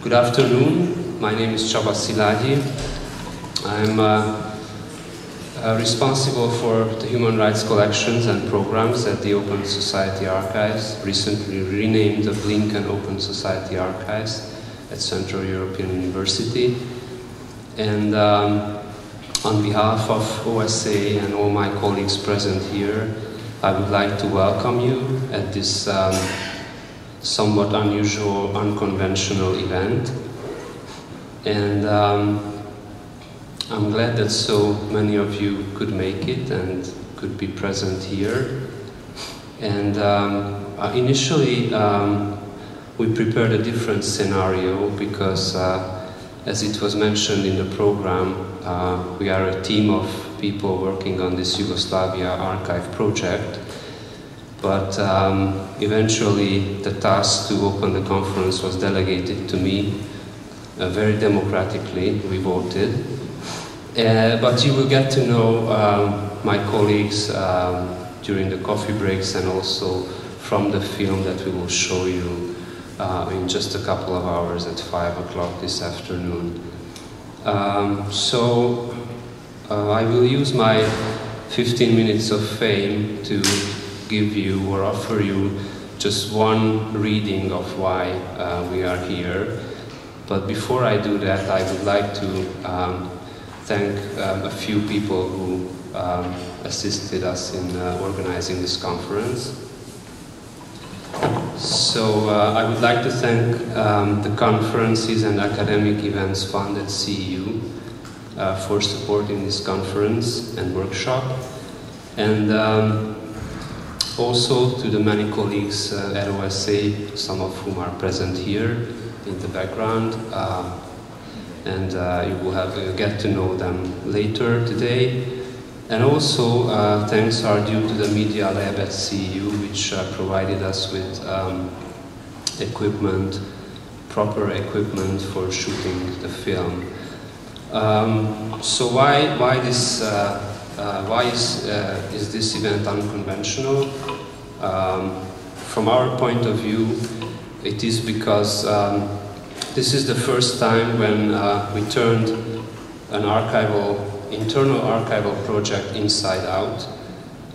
Good afternoon. My name is Csaba Szilágyi. I'm responsible for the human rights collections and programs at the Open Society Archives, recently renamed the Blinken Open Society Archives at Central European University. And on behalf of OSA and all my colleagues present here, I would like to welcome you at this somewhat unusual, unconventional event. And I'm glad that so many of you could make it and could be present here. And initially, we prepared a different scenario because, as it was mentioned in the program, we are a team of people working on this Yugoslavia archive project. But eventually, the task to open the conference was delegated to me. Very democratically, we voted. But you will get to know my colleagues during the coffee breaks and also from the film that we will show you in just a couple of hours at 5 o'clock this afternoon. I will use my 15 minutes of fame to give you or offer you just one reading of why we are here. But before I do that, I would like to thank a few people who assisted us in organizing this conference. So I would like to thank the Conferences and Academic Events Fund at CEU for supporting this conference and workshop. And also to the many colleagues at OSA, some of whom are present here in the background, and you will get to know them later today. And also thanks are due to the Media Lab at CEU, which provided us with equipment, proper equipment for shooting the film. So why is this event unconventional? From our point of view, it is because this is the first time when we turned an internal archival project inside out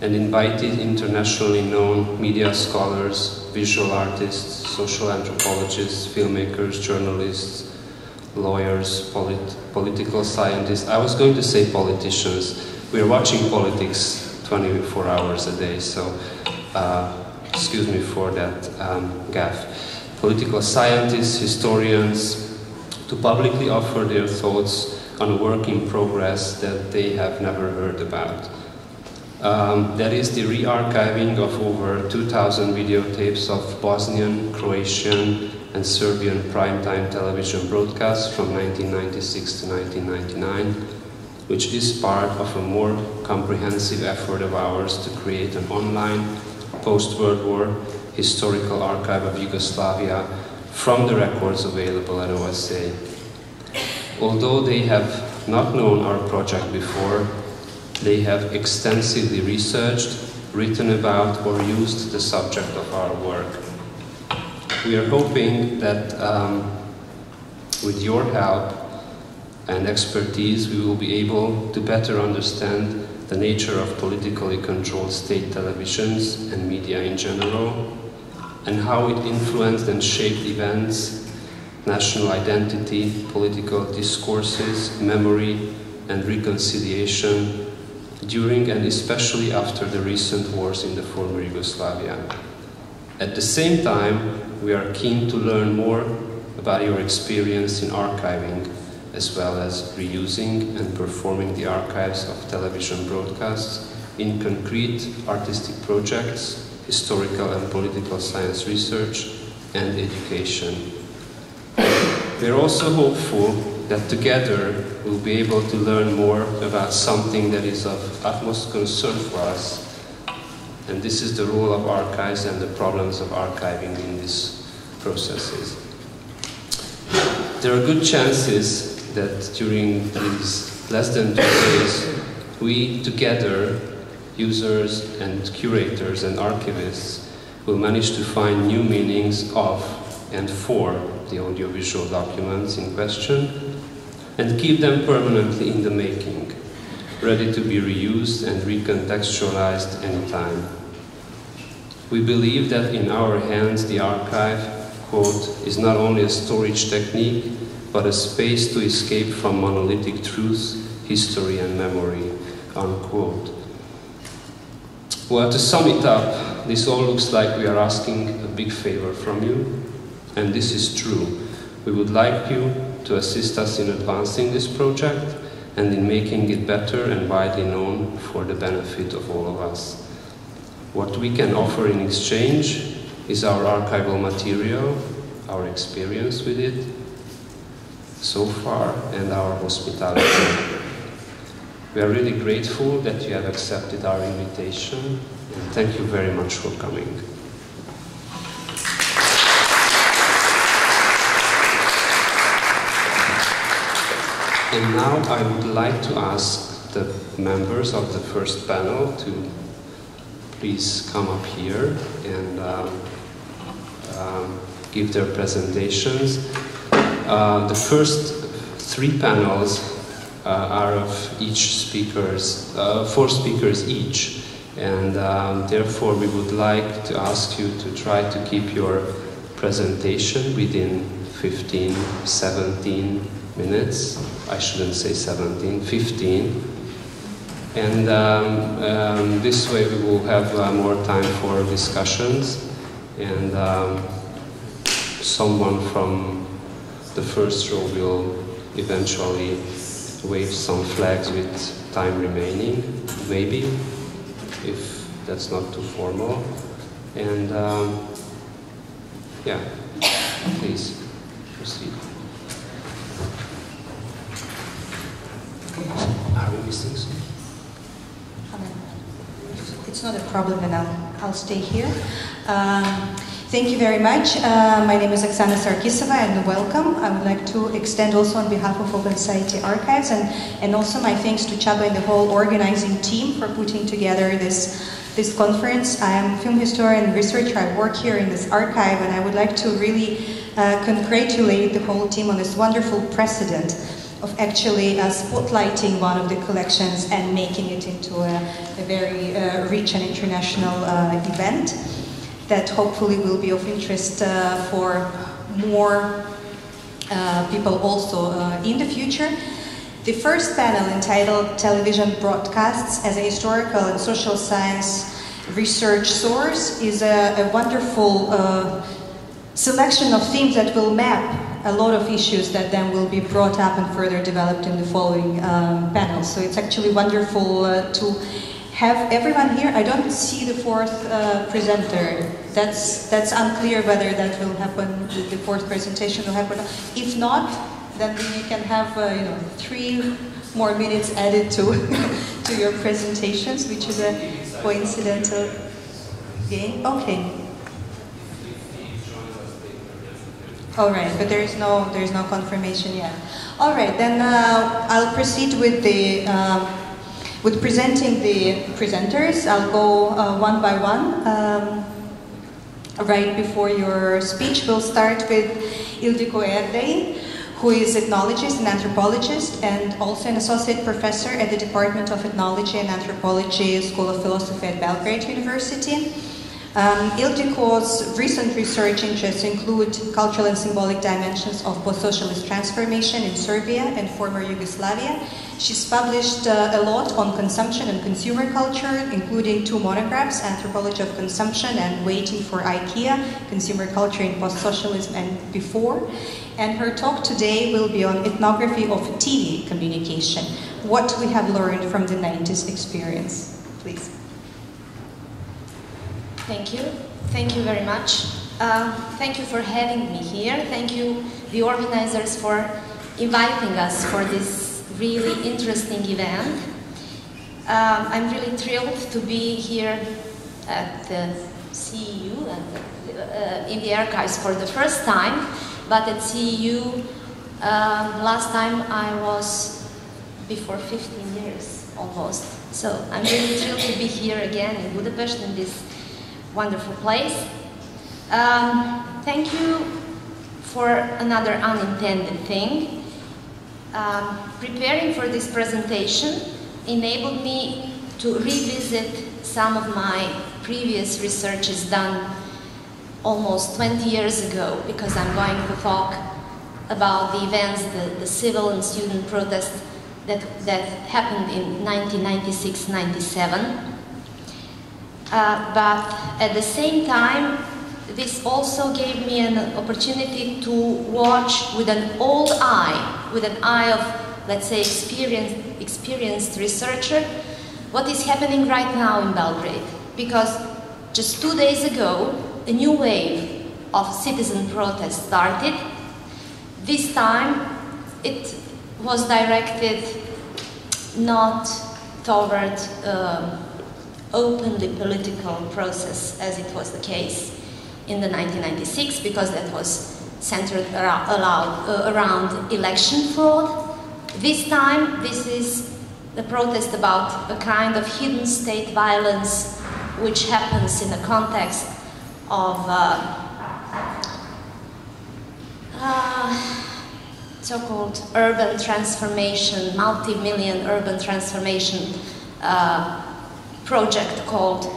and invited internationally known media scholars, visual artists, social anthropologists, filmmakers, journalists, lawyers, political scientists. I was going to say politicians. We are watching politics 24 hours a day, so excuse me for that gaffe. Political scientists, historians, to publicly offer their thoughts on a work in progress that they have never heard about. That is the re-archiving of over 2,000 videotapes of Bosnian, Croatian, and Serbian primetime television broadcasts from 1996 to 1999, which is part of a more comprehensive effort of ours to create an online, post-World War historical archive of Yugoslavia from the records available at OSA. Although they have not known our project before, they have extensively researched, written about, or used the subject of our work. We are hoping that with your help and expertise, we will be able to better understand the nature of politically controlled state televisions and media in general, and how it influenced and shaped events, national identity, political discourses, memory, and reconciliation during and especially after the recent wars in the former Yugoslavia. At the same time, we are keen to learn more about your experience in archiving, as well as reusing and performing the archives of television broadcasts in concrete artistic projects, historical and political science research, and education. We are also hopeful that together we'll be able to learn more about something that is of utmost concern for us, and this is the role of archives and the problems of archiving in these processes. There are good chances that during these less than 2 days, we together, users and curators and archivists, will manage to find new meanings of and for the audiovisual documents in question, and keep them permanently in the making, ready to be reused and recontextualized anytime. We believe that in our hands the archive, quote, is not only a storage technique, but a space to escape from monolithic truths, history and memory, unquote. Well, to sum it up, this all looks like we are asking a big favor from you, and this is true. We would like you to assist us in advancing this project and in making it better and widely known for the benefit of all of us. What we can offer in exchange is our archival material, our experience with it so far, and our hospitality. We are really grateful that you have accepted our invitation, and thank you very much for coming. And now I would like to ask the members of the first panel to please come up here and give their presentations. The first three panels are of each speakers, 4 speakers each, and therefore we would like to ask you to try to keep your presentation within 15, 17 minutes. I shouldn't say 17, 15. And this way we will have more time for discussions, and someone from the first row will eventually wave some flags with time remaining, maybe, if that's not too formal. And yeah, please proceed. Are we missing something? It's not a problem, and I'll stay here. Thank you very much. My name is Oksana Sarkisova, and welcome. I would like to extend also on behalf of Open Society Archives, and also my thanks to Csaba and the whole organizing team for putting together this conference. I am a film historian and researcher. I work here in this archive, and I would like to really congratulate the whole team on this wonderful precedent of actually spotlighting one of the collections and making it into a very rich and international event that hopefully will be of interest for more people also in the future. The first panel, entitled Television Broadcasts as a Historical and Social Science Research Source, is a wonderful selection of themes that will map a lot of issues that then will be brought up and further developed in the following panels. So it's actually wonderful to have everyone here. I don't see the fourth presenter. That's unclear whether that will happen, the fourth presentation will happen. If not, then you can have 3 more minutes added to to your presentations, which is a coincidental gain. Okay. All right, but there's no confirmation yet. All right, then I'll proceed with the with presenting the presenters. I'll go one by one. Right before your speech, we'll start with Ildikó Erdei, who is ethnologist and anthropologist, and also an associate professor at the Department of Ethnology and Anthropology, School of Philosophy at Belgrade University. Ildikó's recent research interests include cultural and symbolic dimensions of post-socialist transformation in Serbia and former Yugoslavia. She's published a lot on consumption and consumer culture, including 2 monographs, Anthropology of Consumption and Waiting for IKEA, Consumer Culture in Post-Socialism and Before. And her talk today will be on ethnography of TV communication, what we have learned from the 90s experience. Please. Thank you. Thank you very much. Thank you for having me here. Thank you, the organizers, for inviting us for this really interesting event. I'm really thrilled to be here at the CEU and in the archives for the first time, but at CEU last time I was before 15 years almost. So I'm really thrilled to be here again in Budapest in this wonderful place. Thank you for another unintended thing. Preparing for this presentation enabled me to revisit some of my previous researches done almost 20 years ago, because I'm going to talk about the events, the civil and student protests that happened in 1996-97. But at the same time, this also gave me an opportunity to watch with an old eye, with an eye of, let's say, experienced researcher, what is happening right now in Belgrade. Because just 2 days ago, a new wave of citizen protest started. This time, it was directed not toward openly political process as it was the case in the 1996, because that was centered around election fraud. This time, this is the protest about a kind of hidden state violence which happens in the context of so-called urban transformation, multi-million urban transformation project called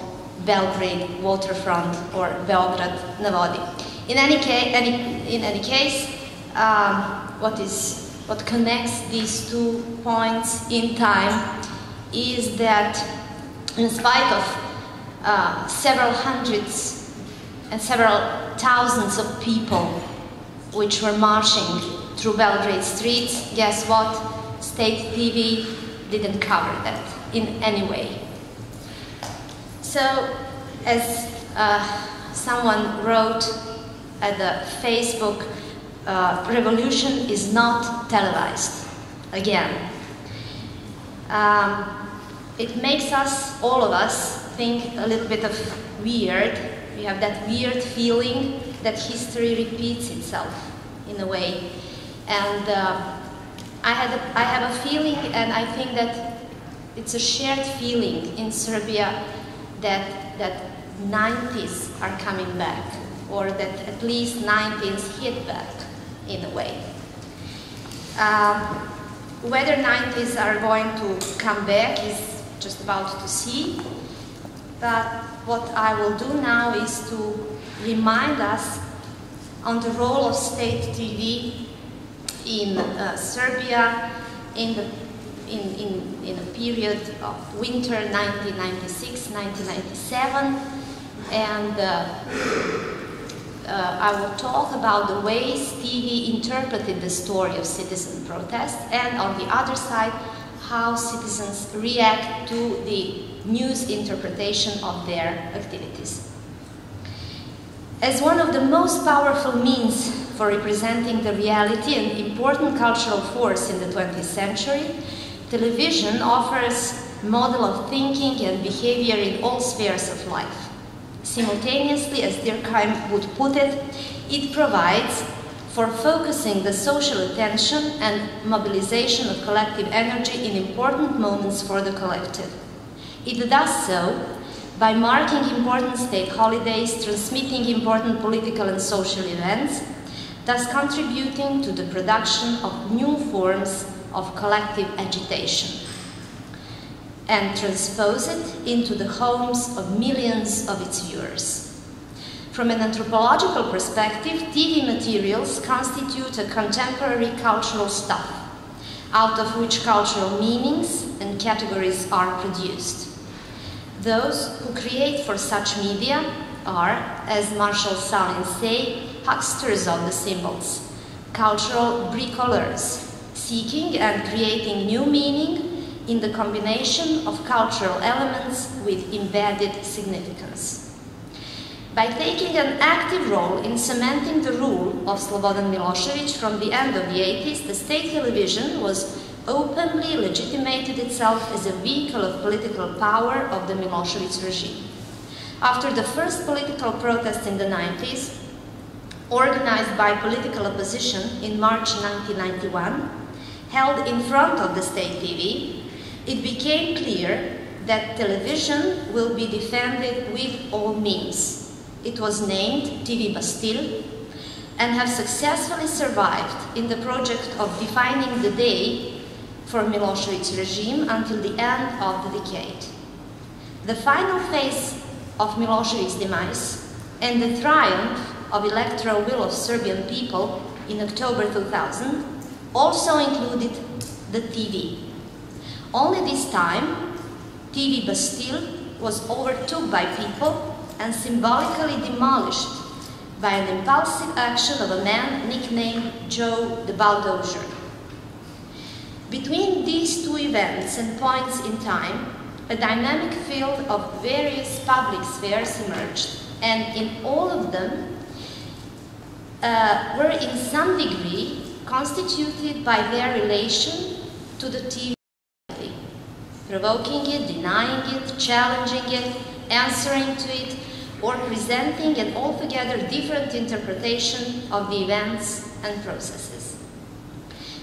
Belgrade Waterfront or Beograd na vodi. In any case, what connects these 2 points in time is that, in spite of several hundreds and several thousands of people which were marching through Belgrade streets, guess what? State TV didn't cover that in any way. So, as someone wrote at the Facebook, revolution is not televised. Again, it makes us, all of us, think a little bit of weird. We have that weird feeling that history repeats itself in a way. And I have a feeling, and I think that it's a shared feeling in Serbia, that 90s are coming back, or that at least 90s hit back in a way. Whether 90s are going to come back is just about to see, but what I will do now is to remind us on the role of state TV in Serbia in a period of winter 1996-1997, and I will talk about the ways TV interpreted the story of citizen protest, and on the other side, how citizens react to the news interpretation of their activities. As one of the most powerful means for representing the reality and important cultural force in the 20th century, television offers a model of thinking and behavior in all spheres of life. Simultaneously, as Durkheim would put it, it provides for focusing the social attention and mobilization of collective energy in important moments for the collective. It does so by marking important state holidays, transmitting important political and social events, thus contributing to the production of new forms of collective agitation, and transpose it into the homes of millions of its viewers. From an anthropological perspective, TV materials constitute a contemporary cultural stuff, out of which cultural meanings and categories are produced. Those who create for such media are, as Marshall Salins say, hucksters of the symbols, cultural bricoleurs, seeking and creating new meaning in the combination of cultural elements with embedded significance. By taking an active role in cementing the rule of Slobodan Milošević from the end of the 80s, the state television was openly legitimated itself as a vehicle of political power of the Milošević regime. After the first political protest in the 90s, organized by political opposition in March 1991, held in front of the state TV, it became clear that television will be defended with all means. It was named TV Bastille, and have successfully survived in the project of defining the day for Milosevic's regime until the end of the decade. The final phase of Milosevic's demise and the triumph of electoral will of Serbian people in October 2000 also included the TV. Only this time, TV Bastille was overtook by people and symbolically demolished by an impulsive action of a man nicknamed Joe the Bulldozer. Between these two events and points in time, a dynamic field of various public spheres emerged, and in all of them were in some degree constituted by their relation to the TV, provoking it, denying it, challenging it, answering to it, or presenting an altogether different interpretation of the events and processes.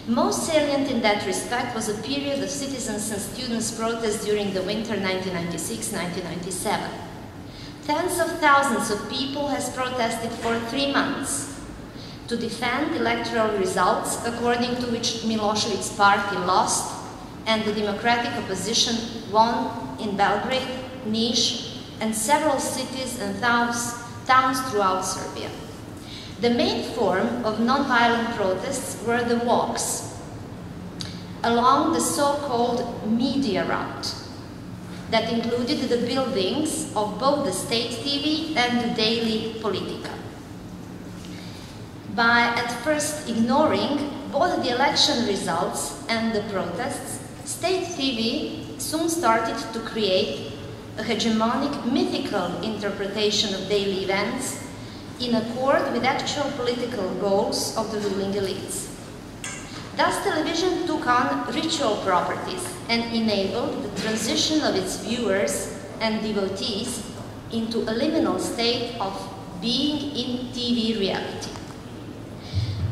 Most salient in that respect was a period of citizens and students' protests during the winter 1996-1997. Tens of thousands of people has protested for 3 months to defend electoral results according to which Milosevic's party lost and the democratic opposition won in Belgrade, Niš, and several cities and towns throughout Serbia. The main form of non-violent protests were the walks along the so-called media route that included the buildings of both the state TV and the daily Politika. By at first ignoring both the election results and the protests, state TV soon started to create a hegemonic mythical interpretation of daily events in accord with actual political goals of the ruling elites. Thus, television took on ritual properties and enabled the transition of its viewers and devotees into a liminal state of being in TV reality.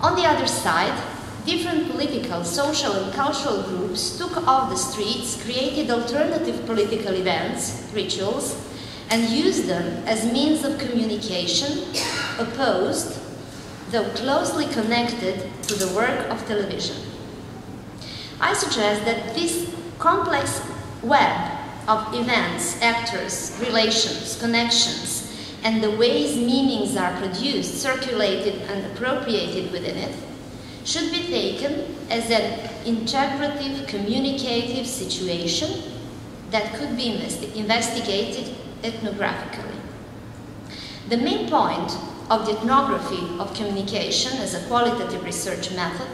On the other side, different political, social, and cultural groups took off the streets, created alternative political events, rituals, and used them as means of communication, opposed, though closely connected to the work of television. I suggest that this complex web of events, actors, relations, connections, and the ways meanings are produced, circulated, and appropriated within it, should be taken as an integrative, communicative situation that could be investigated ethnographically. The main point of the ethnography of communication as a qualitative research method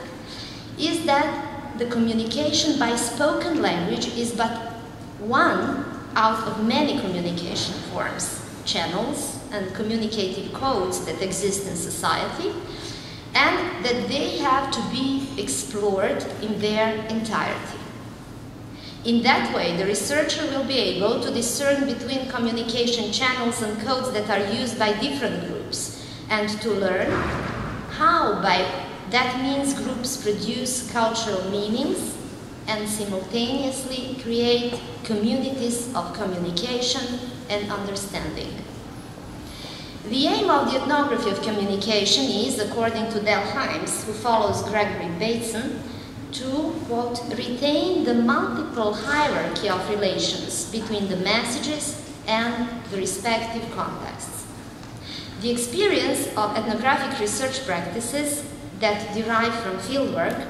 is that the communication by spoken language is but one out of many communication forms, channels, and communicative codes that exist in society, and that they have to be explored in their entirety. In that way, the researcher will be able to discern between communication channels and codes that are used by different groups, and to learn how by that means groups produce cultural meanings and simultaneously create communities of communication and understanding. The aim of the ethnography of communication is, according to Del Hymes, who follows Gregory Bateson, to, quote, retain the multiple hierarchy of relations between the messages and the respective contexts. The experience of ethnographic research practices that derive from fieldwork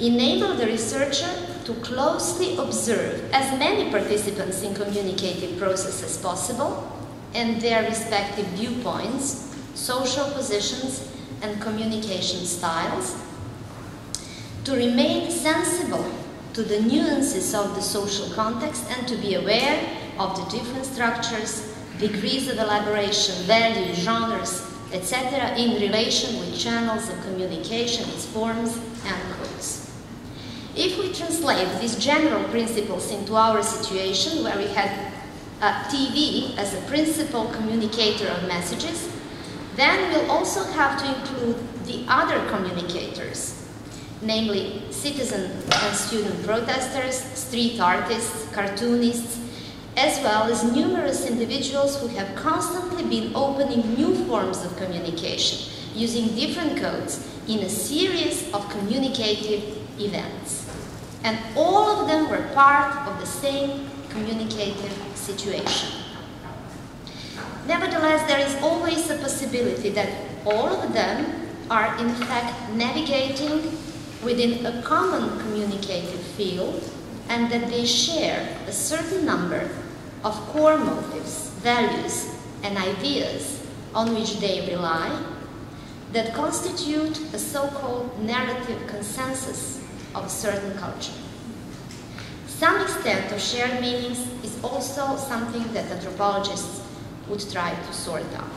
enable the researcher to closely observe as many participants in communicative process as possible and their respective viewpoints, social positions, and communication styles, to remain sensible to the nuances of the social context and to be aware of the different structures, degrees of elaboration, values, genres, etc. in relation with channels of communication, its forms and codes. If we translate these general principles into our situation, where we had TV as a principal communicator of messages, then we'll also have to include the other communicators, namely citizen and student protesters, street artists, cartoonists, as well as numerous individuals who have constantly been opening new forms of communication using different codes in a series of communicative events. And all of them were part of the same communicative situation. Nevertheless, there is always a possibility that all of them are in fact navigating within a common communicative field, and that they share a certain number of core motives, values, and ideas on which they rely that constitute a so-called narrative consensus of a certain culture. Some extent of shared meanings is also something that anthropologists would try to sort out.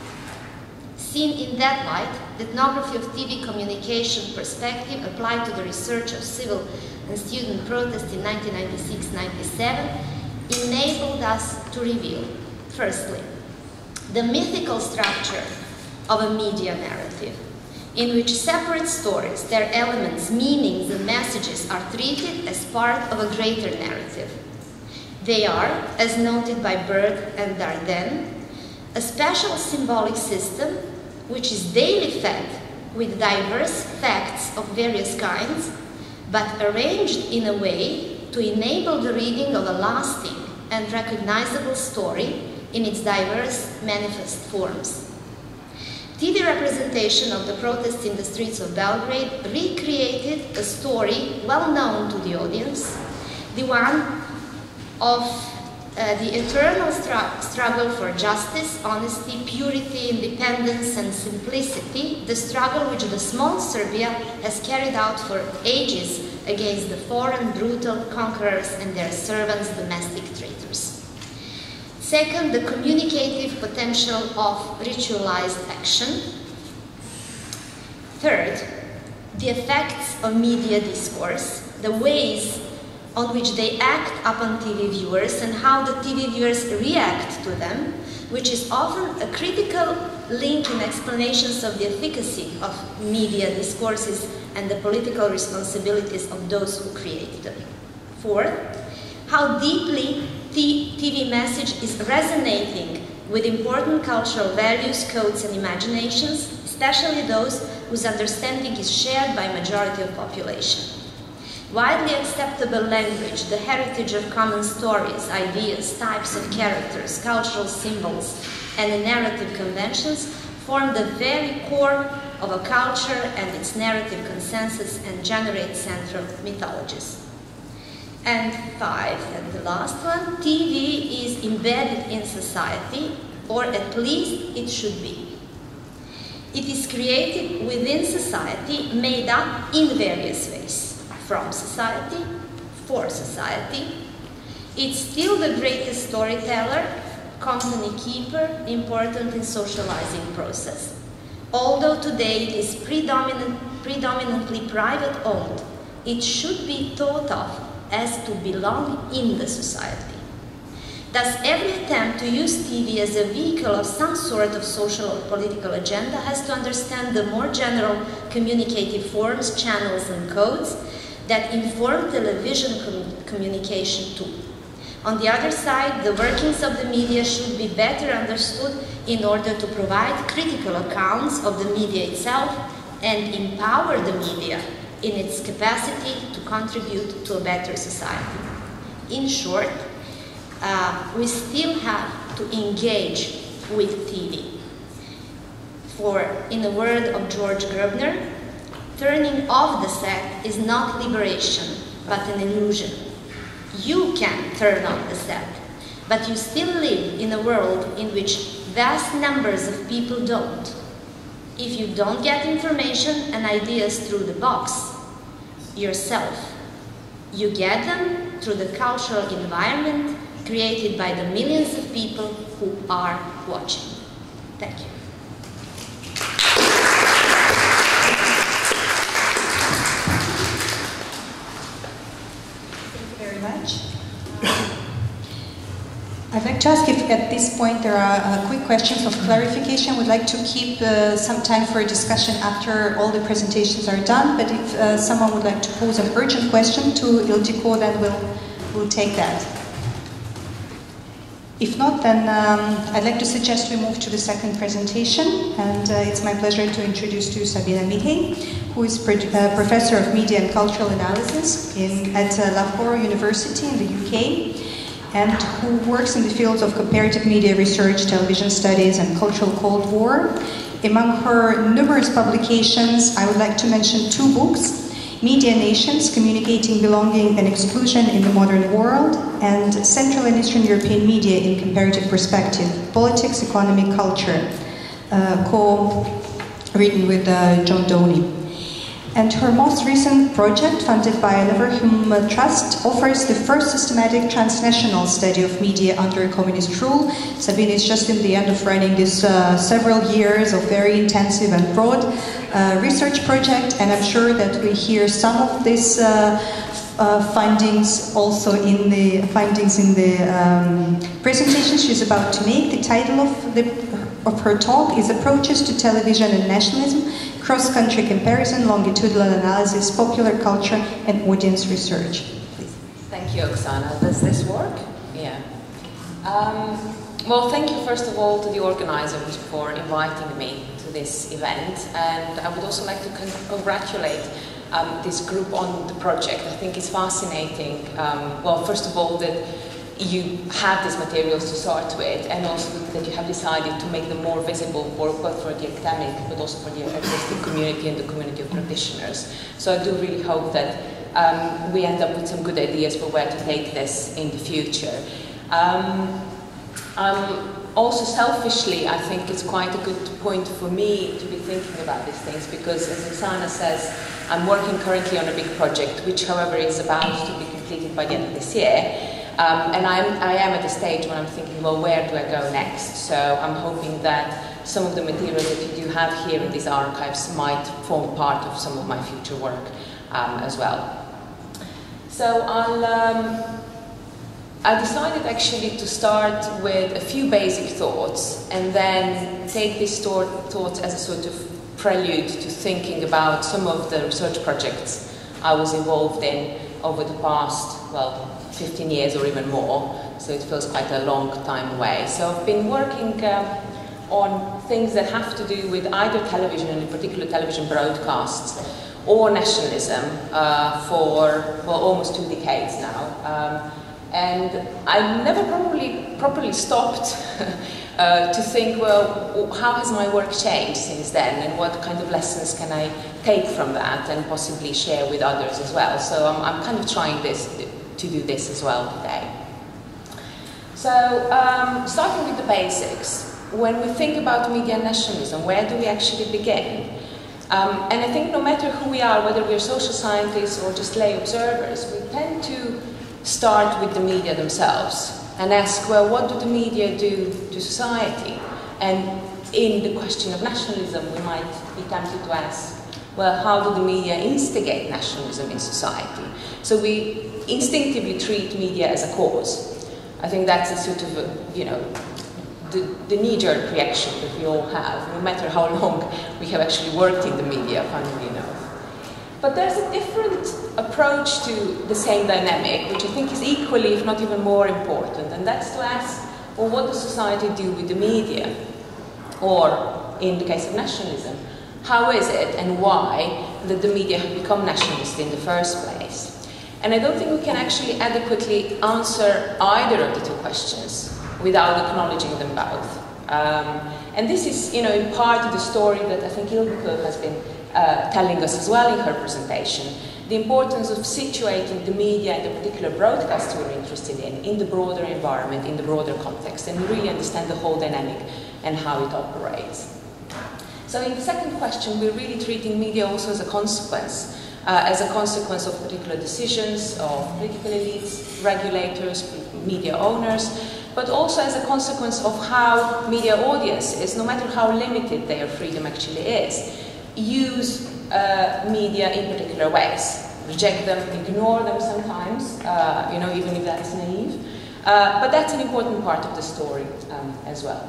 Seen in that light, the ethnography of TV communication perspective applied to the research of civil and student protests in 1996-97 enabled us to reveal, firstly, the mythical structure of a media narrative, in which separate stories, their elements, meanings, and messages are treated as part of a greater narrative. They are, as noted by Berg and Dardenne, a special symbolic system which is daily fed with diverse facts of various kinds, but arranged in a way to enable the reading of a lasting and recognizable story in its diverse manifest forms. TV representation of the protests in the streets of Belgrade recreated a story well known to the audience, the one of the eternal struggle for justice, honesty, purity, independence, and simplicity, the struggle which the small Serbia has carried out for ages against the foreign, brutal conquerors and their servants, domestic traitors. Second, the communicative potential of ritualized action. Third, the effects of media discourse, the ways on which they act upon TV viewers and how the TV viewers react to them, which is often a critical link in explanations of the efficacy of media discourses and the political responsibilities of those who create them. Fourth, how deeply TV message is resonating with important cultural values, codes, and imaginations, especially those whose understanding is shared by majority of population. Widely acceptable language, the heritage of common stories, ideas, types of characters, cultural symbols, and narrative conventions form the very core of a culture and its narrative consensus and generate central mythologies. And five, and the last one, TV is embedded in society, or at least it should be. It is created within society, made up in various ways. From society, for society. It's still the greatest storyteller, company keeper, important in socializing process. Although today it is predominantly private owned, it should be thought of as to belong in the society. Thus, every attempt to use TV as a vehicle of some sort of social or political agenda has to understand the more general communicative forms, channels, and codes that inform television communication too. On the other side, the workings of the media should be better understood in order to provide critical accounts of the media itself and empower the media in its capacity to contribute to a better society. In short, we still have to engage with TV. For, in the word of George Grosvenor, turning off the set is not liberation, but an illusion. You can turn off the set, but you still live in a world in which vast numbers of people don't. If you don't get information and ideas through the box, yourself, you get them through the cultural environment created by the millions of people who are watching. Thank you. I'd like to ask if at this point there are quick questions of clarification. We'd like to keep some time for a discussion after all the presentations are done, but if someone would like to pose an urgent question to Ildikó, then we'll take that. If not, then I'd like to suggest we move to the second presentation, and it's my pleasure to introduce to you Sabina Mihelj, who is Professor of Media and Cultural Analysis at Loughborough University in the UK, and who works in the fields of comparative media research, television studies, and cultural Cold War. Among her numerous publications, I would like to mention two books: Media Nations, Communicating Belonging and Exclusion in the Modern World, and Central and Eastern European Media in Comparative Perspective, Politics, Economy, Culture, co-written with John Doney. And her most recent project, funded by Loughborough Trust, offers the first systematic transnational study of media under communist rule. Sabina is just in the end of running this several years of very intensive and broad research project, and I'm sure that we hear some of these findings also in the presentation she's about to make. The title of her talk is Approaches to Television and Nationalism, Cross-Country Comparison, Longitudinal Analysis, Popular Culture and Audience Research. Please. Thank you, Oksana. Does this work? Yeah. Well, thank you first of all to the organizers for inviting me to this event, and I would also like to congratulate this group on the project. I think it's fascinating. Well, first of all, that you have these materials to start with, and also that you have decided to make them more visible both for the academic but also for the artistic community and the community of practitioners. So I do really hope that we end up with some good ideas for where to take this in the future. Also selfishly, I think it's quite a good point for me to be thinking about these things, because as Oksana says, I'm working currently on a big project, which however is about to be completed by the end of this year. And I am at a stage when I'm thinking, well, where do I go next? So I'm hoping that some of the material that you do have here in these archives might form part of some of my future work as well. So I decided actually to start with a few basic thoughts and then take these thoughts as a sort of prelude to thinking about some of the research projects I was involved in over the past, well, 15 years or even more, so it feels quite a long time away. So I've been working on things that have to do with either television, and in particular television broadcasts, or nationalism for, well, almost 2 decades now. And I've never properly stopped to think, well, how has my work changed since then, and what kind of lessons can I take from that and possibly share with others as well. So I'm kind of trying to do this as well today. So starting with the basics, when we think about media nationalism, where do we actually begin? And I think no matter who we are, whether we're social scientists or just lay observers, we tend to start with the media themselves and ask, well, what do the media do to society? And in the question of nationalism, we might be tempted to ask, well, how do the media instigate nationalism in society? So we instinctively treat media as a cause. I think that's a sort of, the knee-jerk reaction that we all have, no matter how long we have actually worked in the media, funnily enough. But there's a different approach to the same dynamic, which I think is equally, if not even more important, and that's to ask, well, what does society do with the media? Or, in the case of nationalism, how is it and why that the media have become nationalist in the first place? And I don't think we can actually adequately answer either of the two questions without acknowledging them both. And this is, in part of the story that I think Ildikó has been telling us as well in her presentation, the importance of situating the media and the particular broadcast we're interested in the broader environment, in the broader context, and really understand the whole dynamic and how it operates. So in the second question, we're really treating media also as a consequence of particular decisions of political elites, regulators, media owners, but also as a consequence of how media audiences, no matter how limited their freedom actually is, use media in particular ways. Reject them, ignore them sometimes, even if that's naive. But that's an important part of the story as well.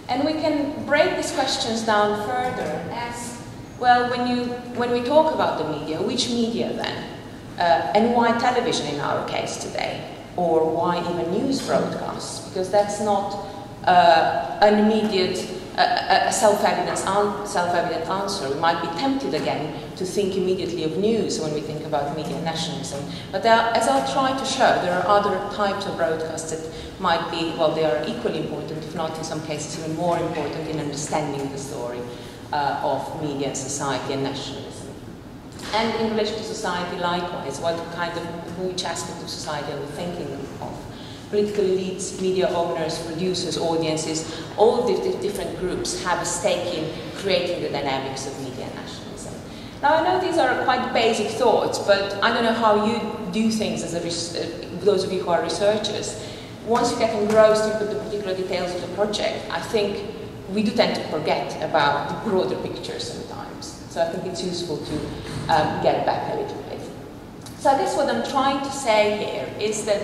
And we can break these questions down further and ask, well, when we talk about the media, which media then? And why television in our case today? or why even news broadcasts? Because that's not an immediate, self-evident answer. We might be tempted again to think immediately of news when we think about media nationalism. But as I'll try to show, there are other types of broadcasts that might be, well, they are equally important, if not in some cases even more important in understanding the story of media and society and nationalism. And in relation to society, likewise, which aspect of society are we thinking of? Political elites, media owners, producers, audiences, all the different groups have a stake in creating the dynamics of media nationalism. Now, I know these are quite basic thoughts, but I don't know how you do things as those of you who are researchers. Once you get engrossed into the particular details of the project, I think we do tend to forget about the broader picture sometimes. So I think it's useful to get back a little bit. So I guess what I'm trying to say here is that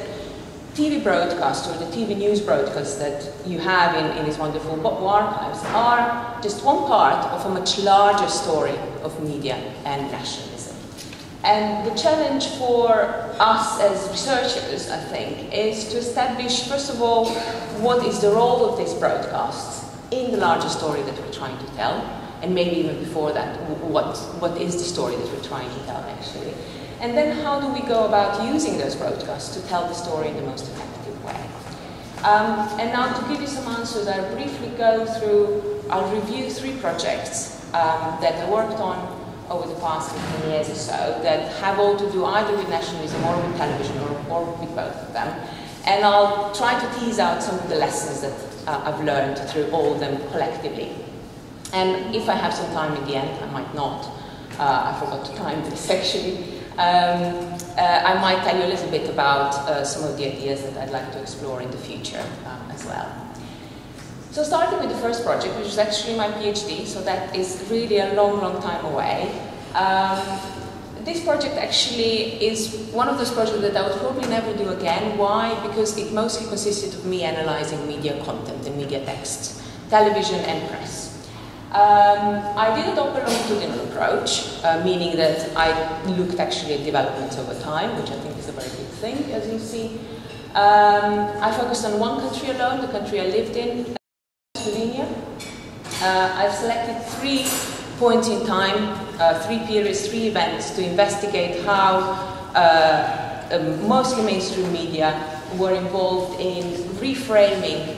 TV broadcasts, or the TV news broadcasts that you have in these wonderful archives, are just one part of a much larger story of media and nationalism. And the challenge for us as researchers, I think, is to establish, first of all, what is the role of these broadcasts in the larger story that we're trying to tell, and maybe even before that, what is the story that we're trying to tell, actually. And then how do we go about using those broadcasts to tell the story in the most effective way? And now to give you some answers, I'll briefly I'll review 3 projects that I worked on over the past 15 years or so that have all to do either with nationalism or with television or with both of them. And I'll try to tease out some of the lessons that I've learned through all of them collectively. And if I have some time in the end, I might not. I forgot to time this actually. I might tell you a little bit about some of the ideas that I'd like to explore in the future as well. So starting with the first project, which is actually my PhD, so that is really a long, long time away. This project actually is one of those projects that I would probably never do again. Why? Because it mostly consisted of me analyzing media content and media texts, television and press. I did adopt a longitudinal approach, meaning that I looked actually at developments over time, which I think is a very good thing, as you see. I focused on one country alone, the country I lived in, Slovenia. I've selected 3 points in time, 3 periods, 3 events to investigate how mostly mainstream media were involved in reframing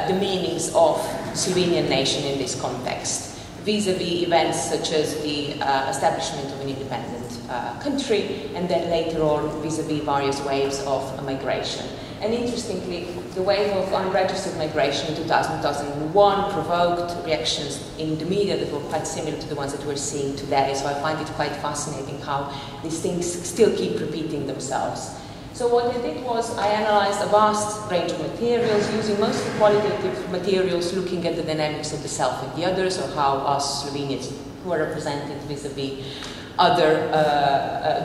the meanings of Slovenian nation in this context, vis-a-vis events such as the establishment of an independent country, and then later on vis-a-vis various waves of migration. And interestingly, the wave of unregistered migration in 2000-2001 provoked reactions in the media that were quite similar to the ones that we're seeing today. So I find it quite fascinating how these things still keep repeating themselves. So what I did was I analyzed a vast range of materials, using mostly qualitative materials, looking at the dynamics of the self and the others, or how us Slovenians were represented vis-a-vis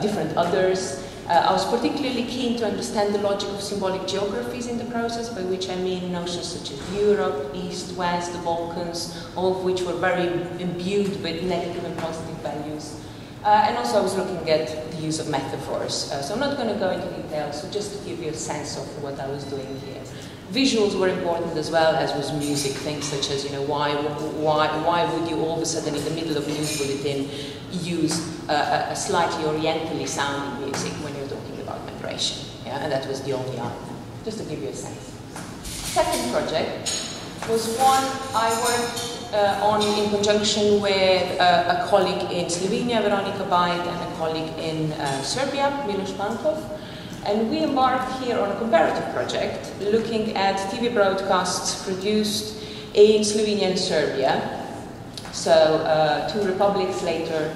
different others. I was particularly keen to understand the logic of symbolic geographies in the process, by which I mean notions such as Europe, East, West, the Balkans, all of which were very imbued with negative and positive values. And also I was looking at the use of metaphors. So I'm not going to go into details, so just to give you a sense of what I was doing here. Visuals were important as well, as was music, things such as, why would you all of a sudden in the middle of a news bulletin use a slightly orientally sounding music when you're talking about migration? Yeah? And that was the only item, just to give you a sense. Second project was one I worked on in conjunction with a colleague in Slovenia, Veronika Bajt, and a colleague in Serbia, Miloš Pankov. And we embarked here on a comparative project looking at TV broadcasts produced in Slovenia and Serbia. So 2 republics, later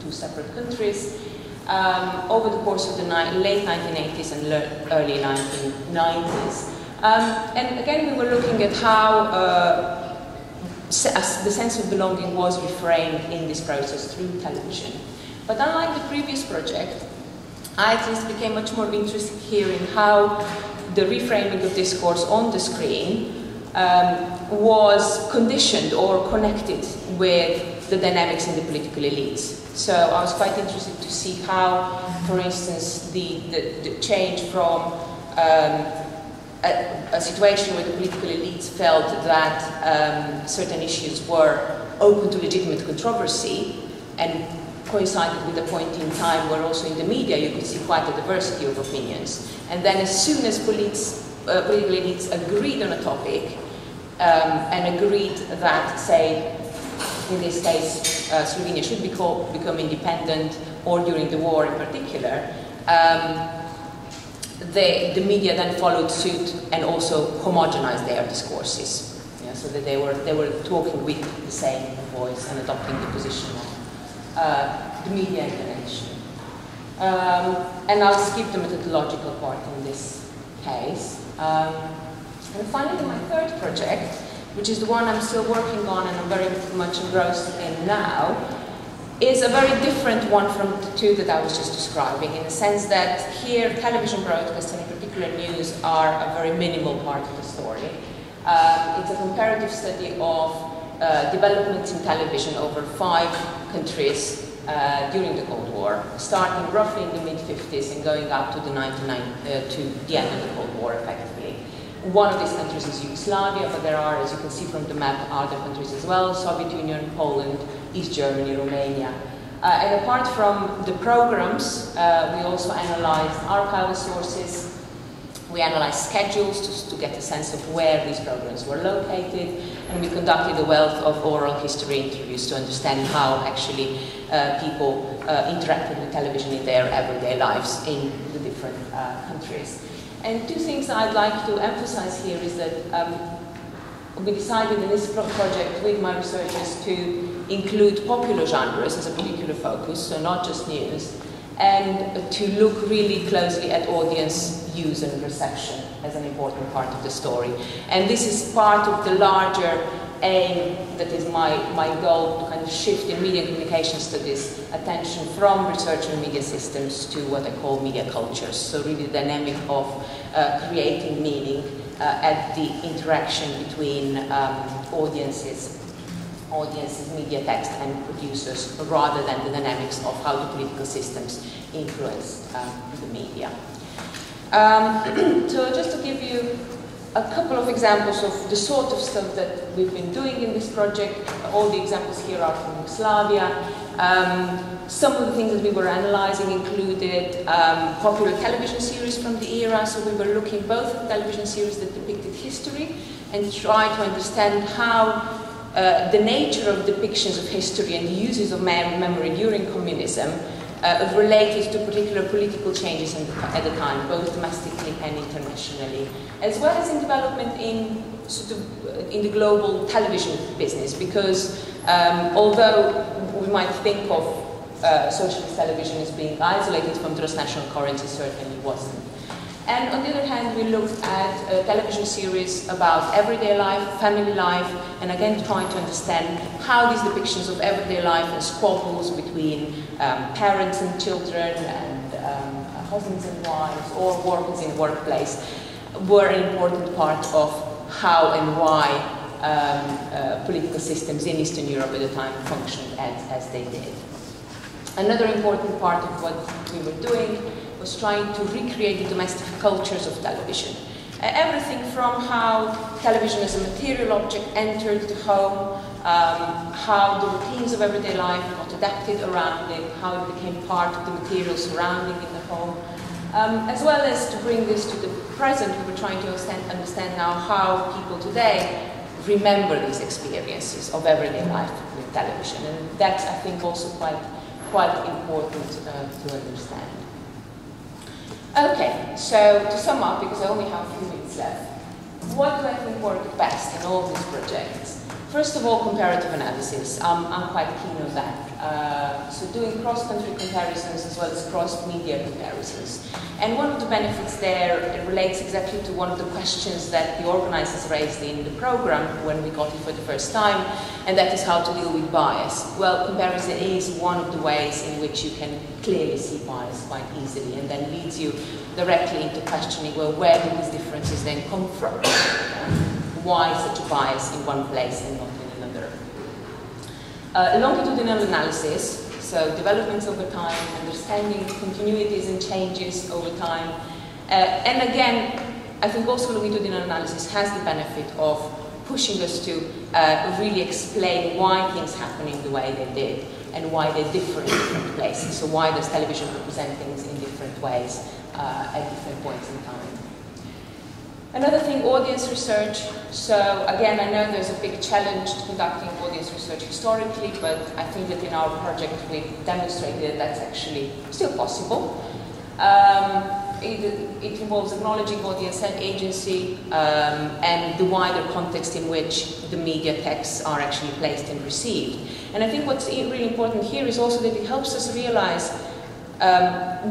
2 separate countries, over the course of the late 1980s and early 1990s. And again, we were looking at how the sense of belonging was reframed in this process through television. But unlike the previous project, I at least became much more interested here in how the reframing of discourse on the screen was conditioned or connected with the dynamics in the political elites. So I was quite interested to see how, for instance, the change from a situation where the political elites felt that certain issues were open to legitimate controversy, and coincided with a point in time where also in the media you could see quite a diversity of opinions. And then as soon as political elites agreed on a topic, and agreed that, say, in this case, Slovenia should become independent, or during the war in particular, the media then followed suit and also homogenized their discourses, so that they were talking with the same voice and adopting the position of the media in the nation. And I'll skip the methodological part in this case. And finally, my third project, which is the one I'm still working on and I'm very much engrossed in now, is a very different one from the two that I was just describing, in the sense that here television broadcasts and in particular news are a very minimal part of the story. It's a comparative study of developments in television over 5 countries during the Cold War, starting roughly in the mid-50s and going up to the end of the Cold War, effectively. One of these countries is Yugoslavia, but there are, as you can see from the map, other countries as well: Soviet Union, Poland, East Germany, Romania. And apart from the programs, we also analyzed archival sources. We analyzed schedules to get a sense of where these programs were located, and we conducted a wealth of oral history interviews to understand how actually people interacted with television in their everyday lives in the different countries. And 2 things I'd like to emphasize here is that we decided in this project with my researchers to include popular genres as a particular focus, so not just news, and to look really closely at audience use and reception as an important part of the story. And this is part of the larger aim that is my goal, to kind of shift in media communication studies attention from research on media systems to what I call media cultures. So really the dynamic of creating meaning at the interaction between audiences, media text and producers, rather than the dynamics of how the political systems influence the media. So just to give you a couple of examples of the sort of stuff that we've been doing in this project. All the examples here are from Yugoslavia. Some of the things that we were analyzing included popular television series from the era. So we were looking both at television series that depicted history and try to understand how the nature of depictions of history and the uses of memory during communism related to particular political changes at the time, both domestically and internationally, as well as in development in in the global television business. Because although we might think of socialist television as being isolated from transnational currents, it certainly wasn't. And on the other hand, we looked at television series about everyday life, family life, and again trying to understand how these depictions of everyday life and squabbles between parents and children and husbands and wives, or workers in the workplace, were an important part of how and why political systems in Eastern Europe at the time functioned as they did. Another important part of what we were doing was trying to recreate the domestic cultures of television. Everything from how television as a material object entered the home, how the routines of everyday life got adapted around it, how it became part of the material surrounding in the home, as well as to bring this to the present. We were trying to understand now how people today remember these experiences of everyday life with television, and that's, I think, also quite important to understand. Okay, so to sum up, because I only have a few minutes left, what do I think worked best in all these projects? First of all, comparative analysis. I'm quite keen on that. So doing cross-country comparisons as well as cross-media comparisons. And one of the benefits there, it relates exactly to one of the questions that the organizers raised in the program when we got it for the first time, and that is how to deal with bias. Well, comparison is one of the ways in which you can clearly see bias quite easily, and then leads you directly into questioning, well, where do these differences then come from? Why such a bias in one place and not in another? Longitudinal analysis, so developments over time, understanding continuities and changes over time, And again, I think also longitudinal analysis has the benefit of pushing us to really explain why things happen in the way they did and why they differ in different places. So why does television represent things in different ways at different points in time? Another thing, audience research. So again, I know there's a big challenge to conducting audience research historically, but I think that in our project we've demonstrated that that's actually still possible. It involves acknowledging audience and agency and the wider context in which the media texts are actually placed and received. And I think what's really important here is also that it helps us realize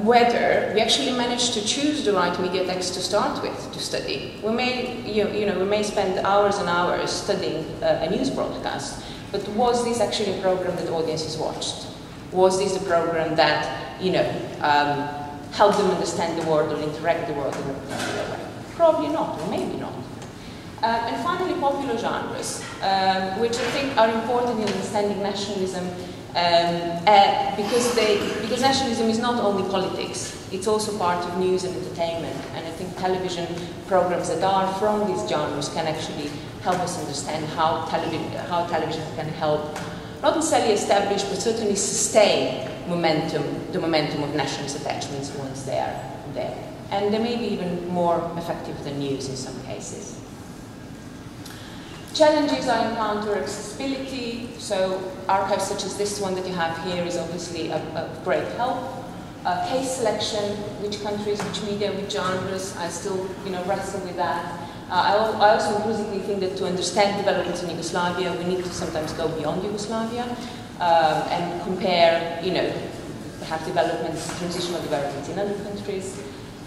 whether we actually manage to choose the right media text to start with, to study. We may, we may spend hours and hours studying a news broadcast, but was this actually a program that audiences watched? Was this a program that, help them understand the world or interact with the world in a particular way? Probably not, or maybe not. And finally, popular genres, which I think are important in understanding nationalism, because nationalism is not only politics, it's also part of news and entertainment. And I think television programs that are from these genres can actually help us understand how television can help, not necessarily establish, but certainly sustain the momentum of nationalist attachments once they are there. And they may be even more effective than news in some cases. Challenges I encounter: accessibility. So archives such as this one that you have here is obviously a great help. Case selection, which countries, which media, which genres, I still wrestle with that. I also increasingly think that to understand developments in Yugoslavia, we need to sometimes go beyond Yugoslavia and compare, perhaps transitional developments in other countries.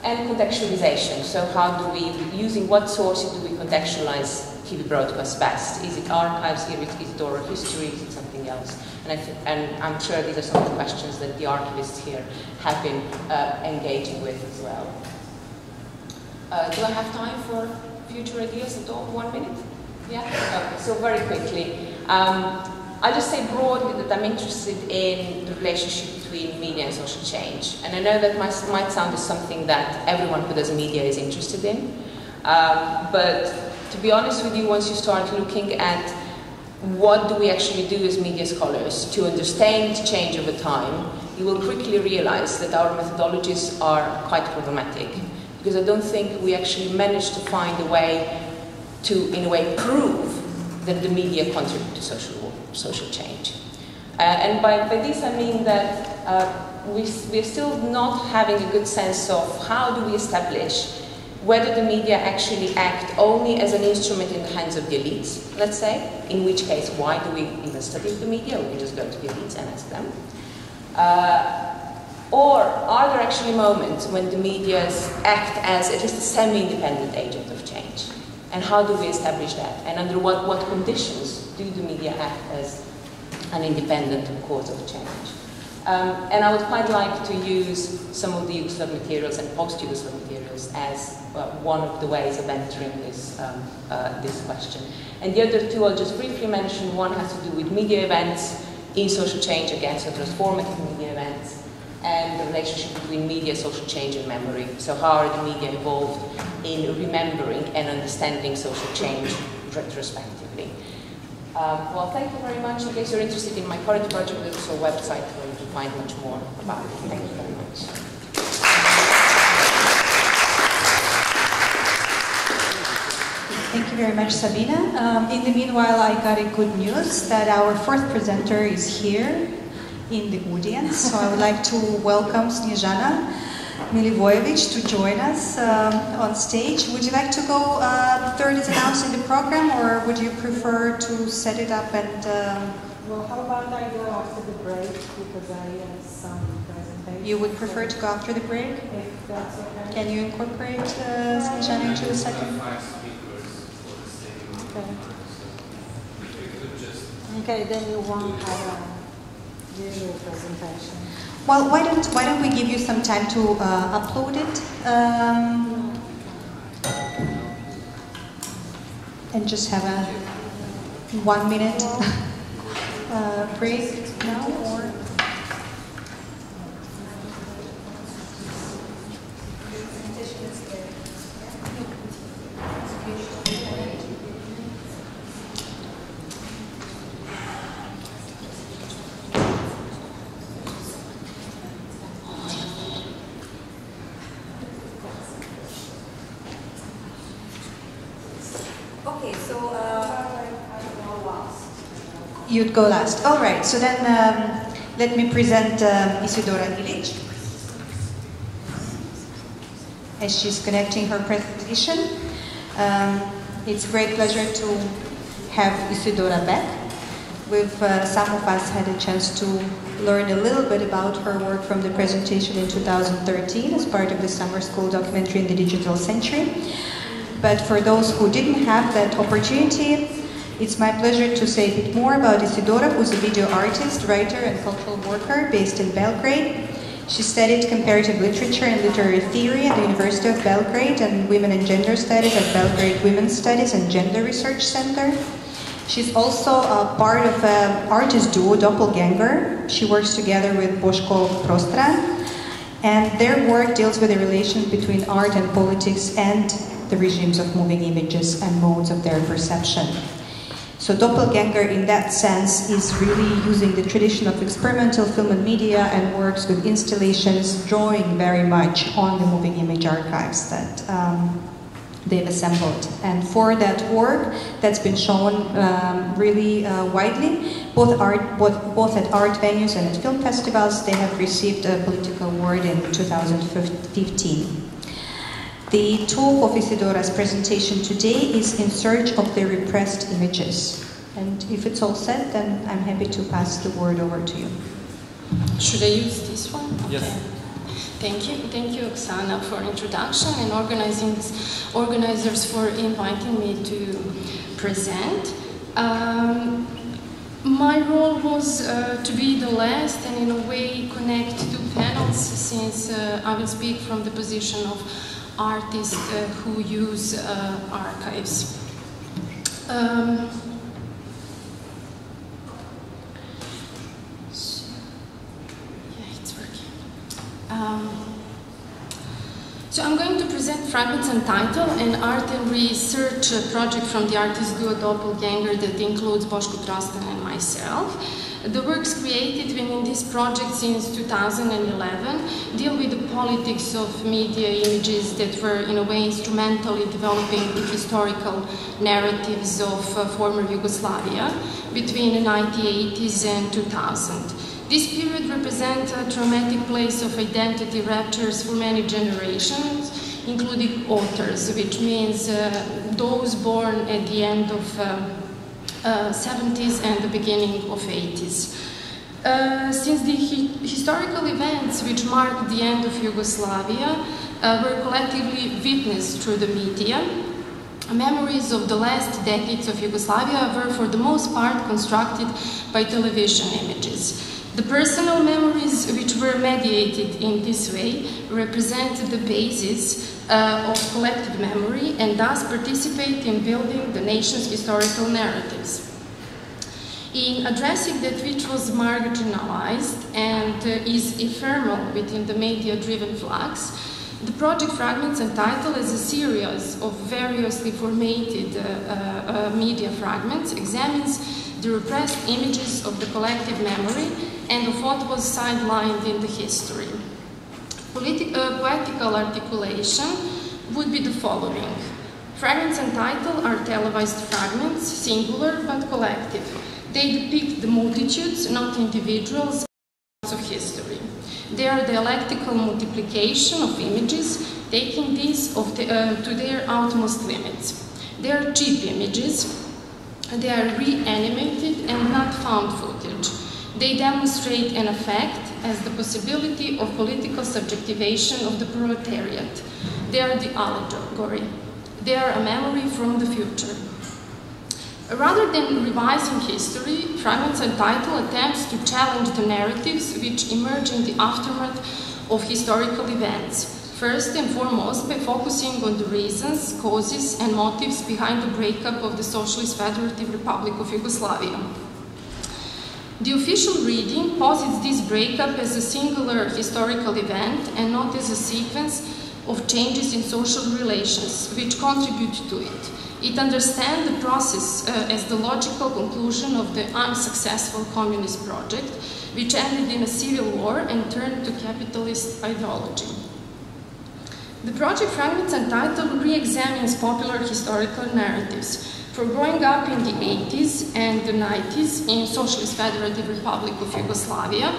And contextualization. So how do we, using what sources do we contextualize TV broadcasts best? Is it archives here? Is it oral history? Is it something else? And I'm sure these are some of the questions that the archivists here have been engaging with as well. Do I have time for future ideas at all? 1 minute? Yeah? Okay, so very quickly. I'll just say broadly that I'm interested in the relationship between media and social change. And I know that might sound as something that everyone who does media is interested in. But to be honest with you, once you start looking at what do we actually do as media scholars to understand change over time, you will quickly realize that our methodologies are quite problematic. Because I don't think we actually manage to find a way to, in a way, prove that the media contribute to social change. And by this I mean that we're still not having a good sense of how do we establish whether the media actually act only as an instrument in the hands of the elites, let's say, in which case why do we even study the media? We can just go to the elites and ask them. Or are there actually moments when the media act as at least a semi-independent agent of change? And how do we establish that? And under what conditions do the media act as an independent cause of change? And I would quite like to use some of the Yugoslav materials and post-Yugoslav materials as one of the ways of entering this, this question. And the other two I'll just briefly mention. One has to do with media events in social change, again, so transformative media events, and the relationship between media, social change, and memory. So how are the media involved in remembering and understanding social change retrospectively? Well, thank you very much. In case you're interested in my current project, there's also a website where you can find much more about it. Thank you very much. Thank you very much, Sabina. In the meanwhile, I got a good news that our fourth presenter is here in the audience. So I would like to welcome Snezhana Milivojevic to join us on stage. Would you like to go third as announced in the program, or would you prefer to set it up and... Well, how about I go after the break, because I have some presentation. You would prefer to go after the break? If that's okay. Can you incorporate Snezhana into the second? Okay, then you won't have a usual presentation. Well, why don't we give you some time to upload it and just have a 1 minute break now, or? You'd go last. All right, so then let me present Isidora Ilic as she's connecting her presentation. It's a great pleasure to have Isidora back. Some of us had a chance to learn a little bit about her work from the presentation in 2013 as part of the summer school documentary in the digital century. But for those who didn't have that opportunity, it's my pleasure to say a bit more about Isidora, who's a video artist, writer, and cultural worker based in Belgrade. She studied comparative literature and literary theory at the University of Belgrade and women and gender studies at Belgrade Women's Studies and Gender Research Center. She's also a part of an artist duo, Doppelganger. She works together with Boško Prostran, and their work deals with the relation between art and politics and the regimes of moving images and modes of their perception. So Doppelganger, in that sense, is really using the tradition of experimental film and media and works with installations, drawing very much on the moving image archives that they've assembled. And for that work, that's been shown really widely, both at art venues and at film festivals. They have received a political award in 2015. The talk of Isidora's presentation today is In Search of the Repressed Images. And if it's all said, then I'm happy to pass the word over to you. Should I use this one? Okay. Yes. Thank you, Oksana, for introduction and organizers for inviting me to present. My role was to be the last and in a way connect two panels, since I will speak from the position of artists who use archives. So I'm going to present Fragments and Title, an art and research project from the artist duo Doppelganger that includes Boško Prostran and myself. The works created within this project since 2011 deal with the politics of media images that were in a way instrumentally developing the historical narratives of former Yugoslavia between the 1980s and 2000. This period represents a traumatic place of identity ruptures for many generations, including authors, which means those born at the end of 70s and the beginning of 80s. Since the historical events which marked the end of Yugoslavia were collectively witnessed through the media, memories of the last decades of Yugoslavia were for the most part constructed by television images. The personal memories which were mediated in this way represent the basis of collective memory and thus participate in building the nation's historical narratives. In addressing that which was marginalized and is ephemeral within the media-driven flux, the project Fragments and Title as a series of variously formatted media fragments examines the repressed images of the collective memory and of what was sidelined in the history. Poetical articulation would be the following. Fragments and Title are televised fragments, singular but collective. They depict the multitudes, not individuals, of history. They are dialectical multiplication of images, taking these to their utmost limits. They are cheap images. They are reanimated and not found footage. They demonstrate an effect as the possibility of political subjectivation of the proletariat. They are the allegory. They are a memory from the future. Rather than revising history, Fragments and Title attempts to challenge the narratives which emerge in the aftermath of historical events. First and foremost, by focusing on the reasons, causes, and motives behind the breakup of the Socialist Federative Republic of Yugoslavia. The official reading posits this breakup as a singular historical event and not as a sequence of changes in social relations which contribute to it. It understands the process as the logical conclusion of the unsuccessful communist project, which ended in a civil war and turned to capitalist ideology. The project Fragments and Title re-examines popular historical narratives. for growing up in the 80s and the 90s in Socialist Federative Republic of Yugoslavia,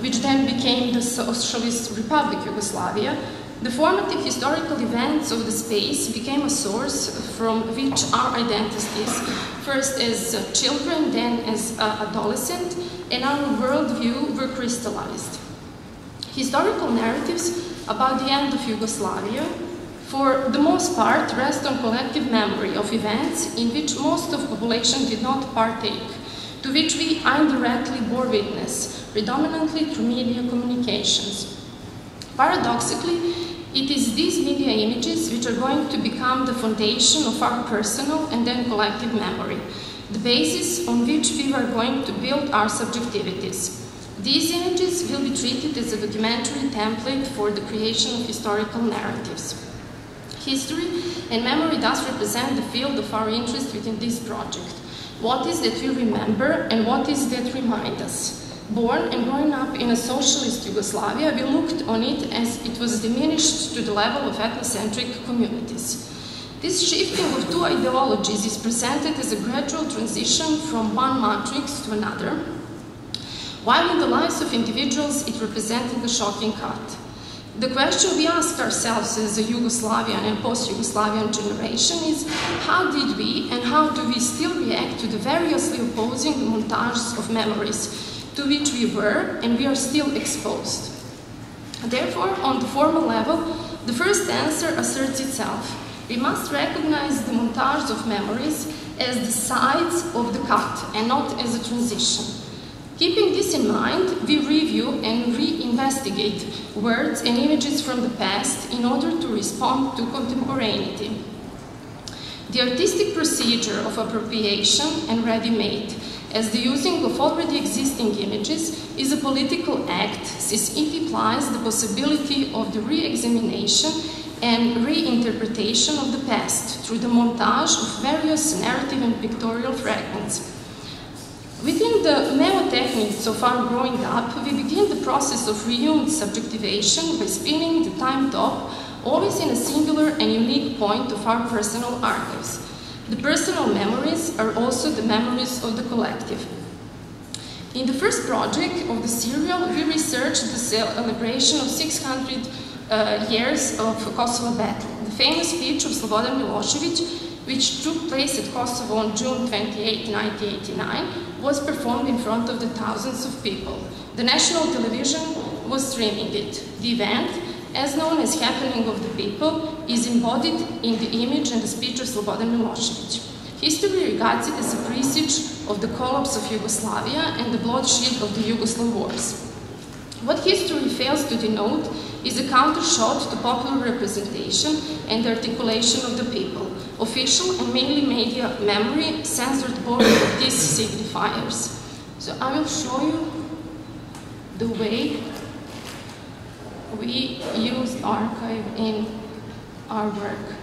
which then became the Socialist Republic Yugoslavia, the formative historical events of the space became a source from which our identities, first as children, then as adolescent, and our worldview were crystallized. Historical narratives about the end of Yugoslavia, for the most part, rest on collective memory of events in which most of the population did not partake, to which we indirectly bore witness, predominantly through media communications. Paradoxically, it is these media images which are going to become the foundation of our personal and then collective memory, the basis on which we are going to build our subjectivities. These images will be treated as a documentary template for the creation of historical narratives. History and memory thus represent the field of our interest within this project. What is that we remember and what is that remind us? Born and growing up in a socialist Yugoslavia, we looked on it as it was diminished to the level of ethnocentric communities. This shifting of two ideologies is presented as a gradual transition from one matrix to another, while in the lives of individuals it represented a shocking cut. The question we ask ourselves as a Yugoslavian and post-Yugoslavian generation is, how did we and how do we still react to the variously opposing montages of memories to which we were and we are still exposed? Therefore, on the formal level, the first answer asserts itself. We must recognize the montage of memories as the sides of the cut and not as a transition. Keeping this in mind, we review and re-investigate words and images from the past in order to respond to contemporaneity. The artistic procedure of appropriation and ready-made, as the using of already existing images, is a political act since it implies the possibility of the re-examination and reinterpretation of the past through the montage of various narrative and pictorial fragments. Within the mnemotechnics of our growing up, we begin the process of reuned subjectivation by spinning the time top, always in a singular and unique point of our personal archives. The personal memories are also the memories of the collective. In the first project of the serial, we researched the celebration of 600 years of Kosovo battle. The famous speech of Slobodan Milošević, which took place at Kosovo on June 28, 1989, was performed in front of the thousands of people. The national television was streaming it. The event, as known as Happening of the People, is embodied in the image and the speech of Slobodan Milošević. History regards it as a presage of the collapse of Yugoslavia and the bloodshed of the Yugoslav wars. What history fails to denote is a counter-shot to popular representation and articulation of the people. Official and mainly media memory censored both of these signifiers. So I will show you the way we used archive in our work.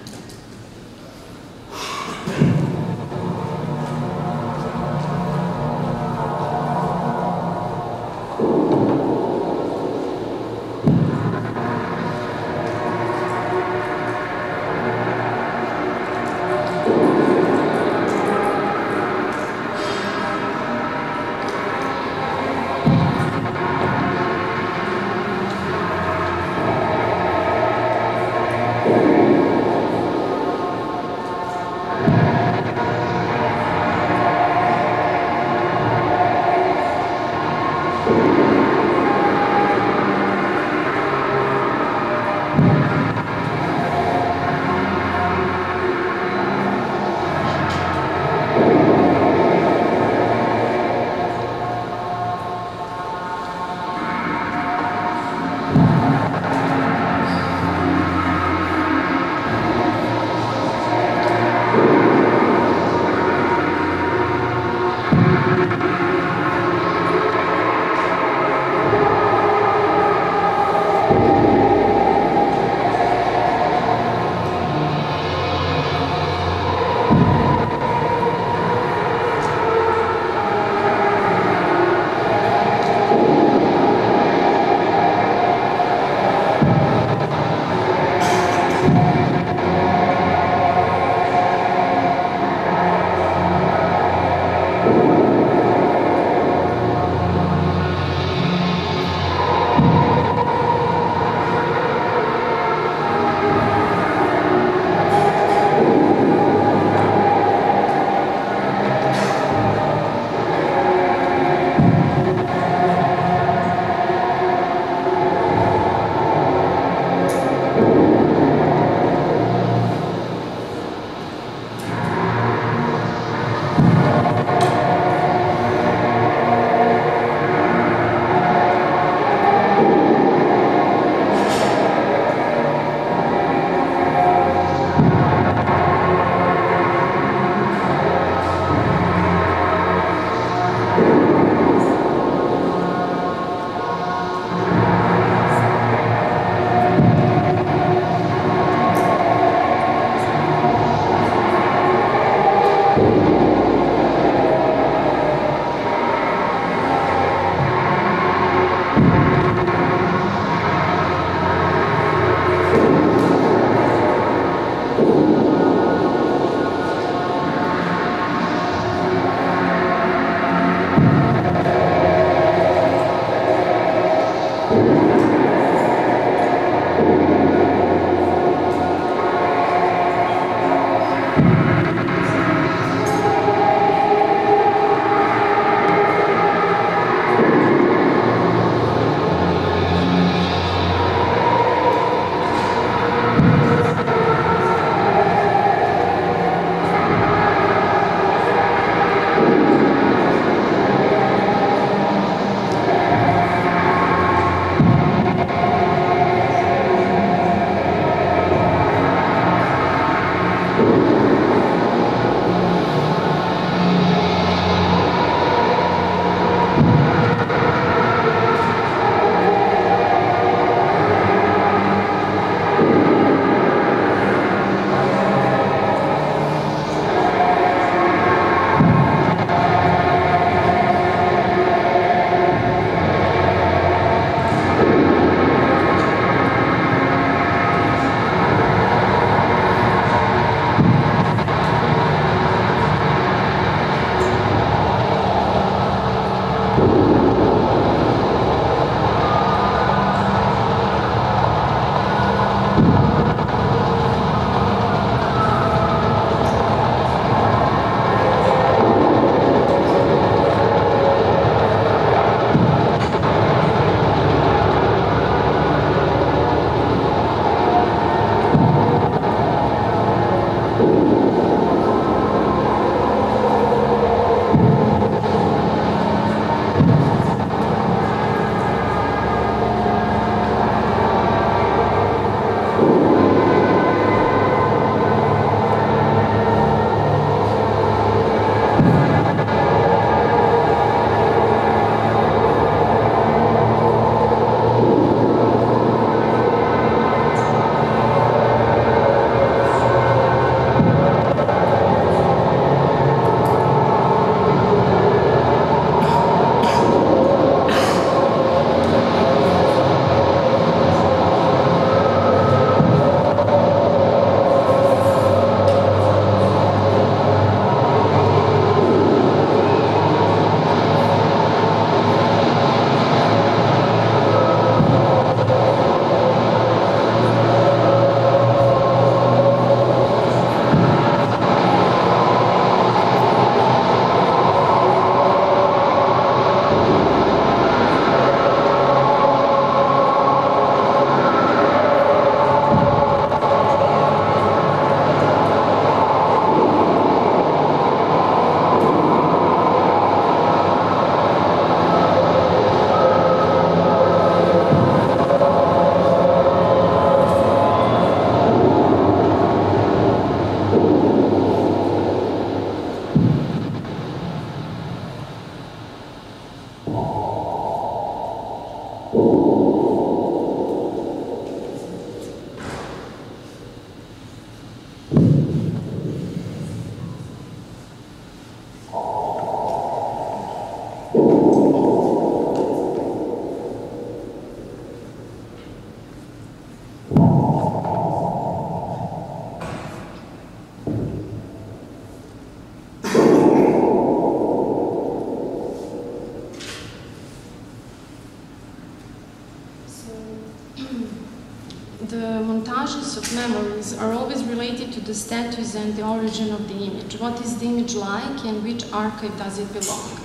The montages of memories are always related to the status and the origin of the image. What is the image like and which archive does it belong?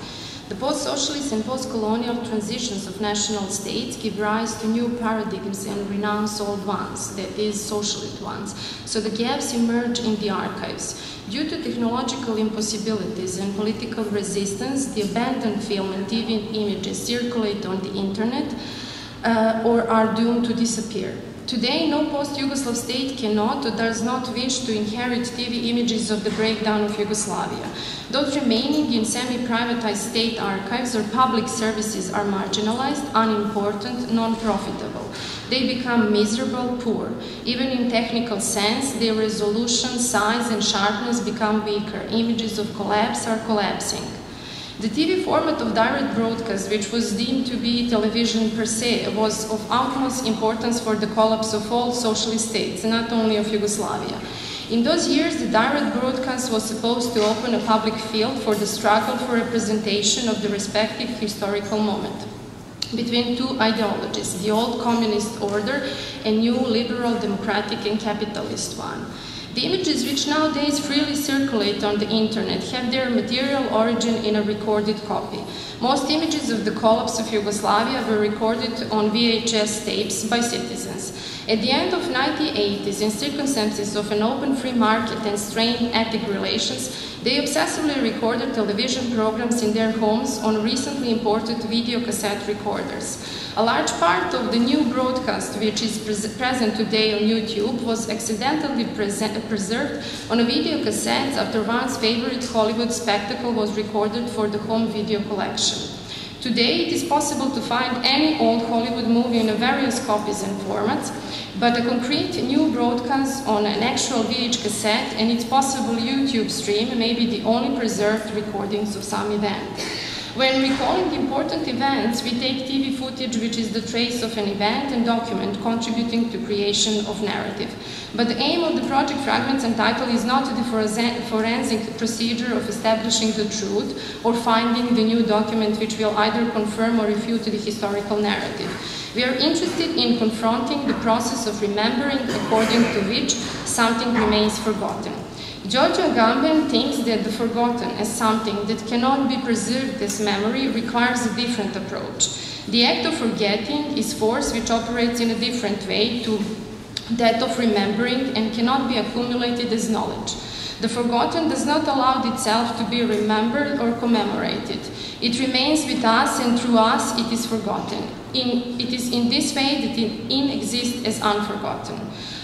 The post-socialist and post-colonial transitions of national states give rise to new paradigms and renounce old ones, that is, socialist ones. So the gaps emerge in the archives. Due to technological impossibilities and political resistance, the abandoned film and TV images circulate on the internet or are doomed to disappear. Today, no post-Yugoslav state cannot or does not wish to inherit TV images of the breakdown of Yugoslavia. Those remaining in semi-privatized state archives or public services are marginalized, unimportant, non-profitable. They become miserable, poor. Even in technical sense, their resolution, size, and sharpness become weaker. Images of collapse are collapsing. The TV format of direct broadcast, which was deemed to be television per se, was of utmost importance for the collapse of all socialist states, not only of Yugoslavia. In those years, the direct broadcast was supposed to open a public field for the struggle for representation of the respective historical moment. between two ideologies, the old communist order and new liberal, democratic and capitalist one. The images which nowadays freely circulate on the internet have their material origin in a recorded copy. Most images of the collapse of Yugoslavia were recorded on VHS tapes by citizens. At the end of the 1980s, in circumstances of an open free market and strained ethnic relations, they obsessively recorded television programs in their homes on recently imported video cassette recorders. A large part of the new broadcast, which is present today on YouTube, was accidentally preserved on a video cassette after one's favorite Hollywood spectacle was recorded for the home video collection. Today, it is possible to find any old Hollywood movie in various copies and formats, but a concrete new broadcast on an actual VH cassette and its possible YouTube stream may be the only preserved recordings of some event. When recalling important events, we take TV footage, which is the trace of an event and document contributing to creation of narrative. But the aim of the project Fragments and Title is not the forensic procedure of establishing the truth or finding the new document which will either confirm or refute the historical narrative. We are interested in confronting the process of remembering according to which something remains forgotten. Giorgio Agamben thinks that the forgotten as something that cannot be preserved as memory requires a different approach. The act of forgetting is force which operates in a different way to that of remembering and cannot be accumulated as knowledge. The forgotten does not allow itself to be remembered or commemorated. It remains with us and through us it is forgotten. It is in this way that it exists as unforgotten.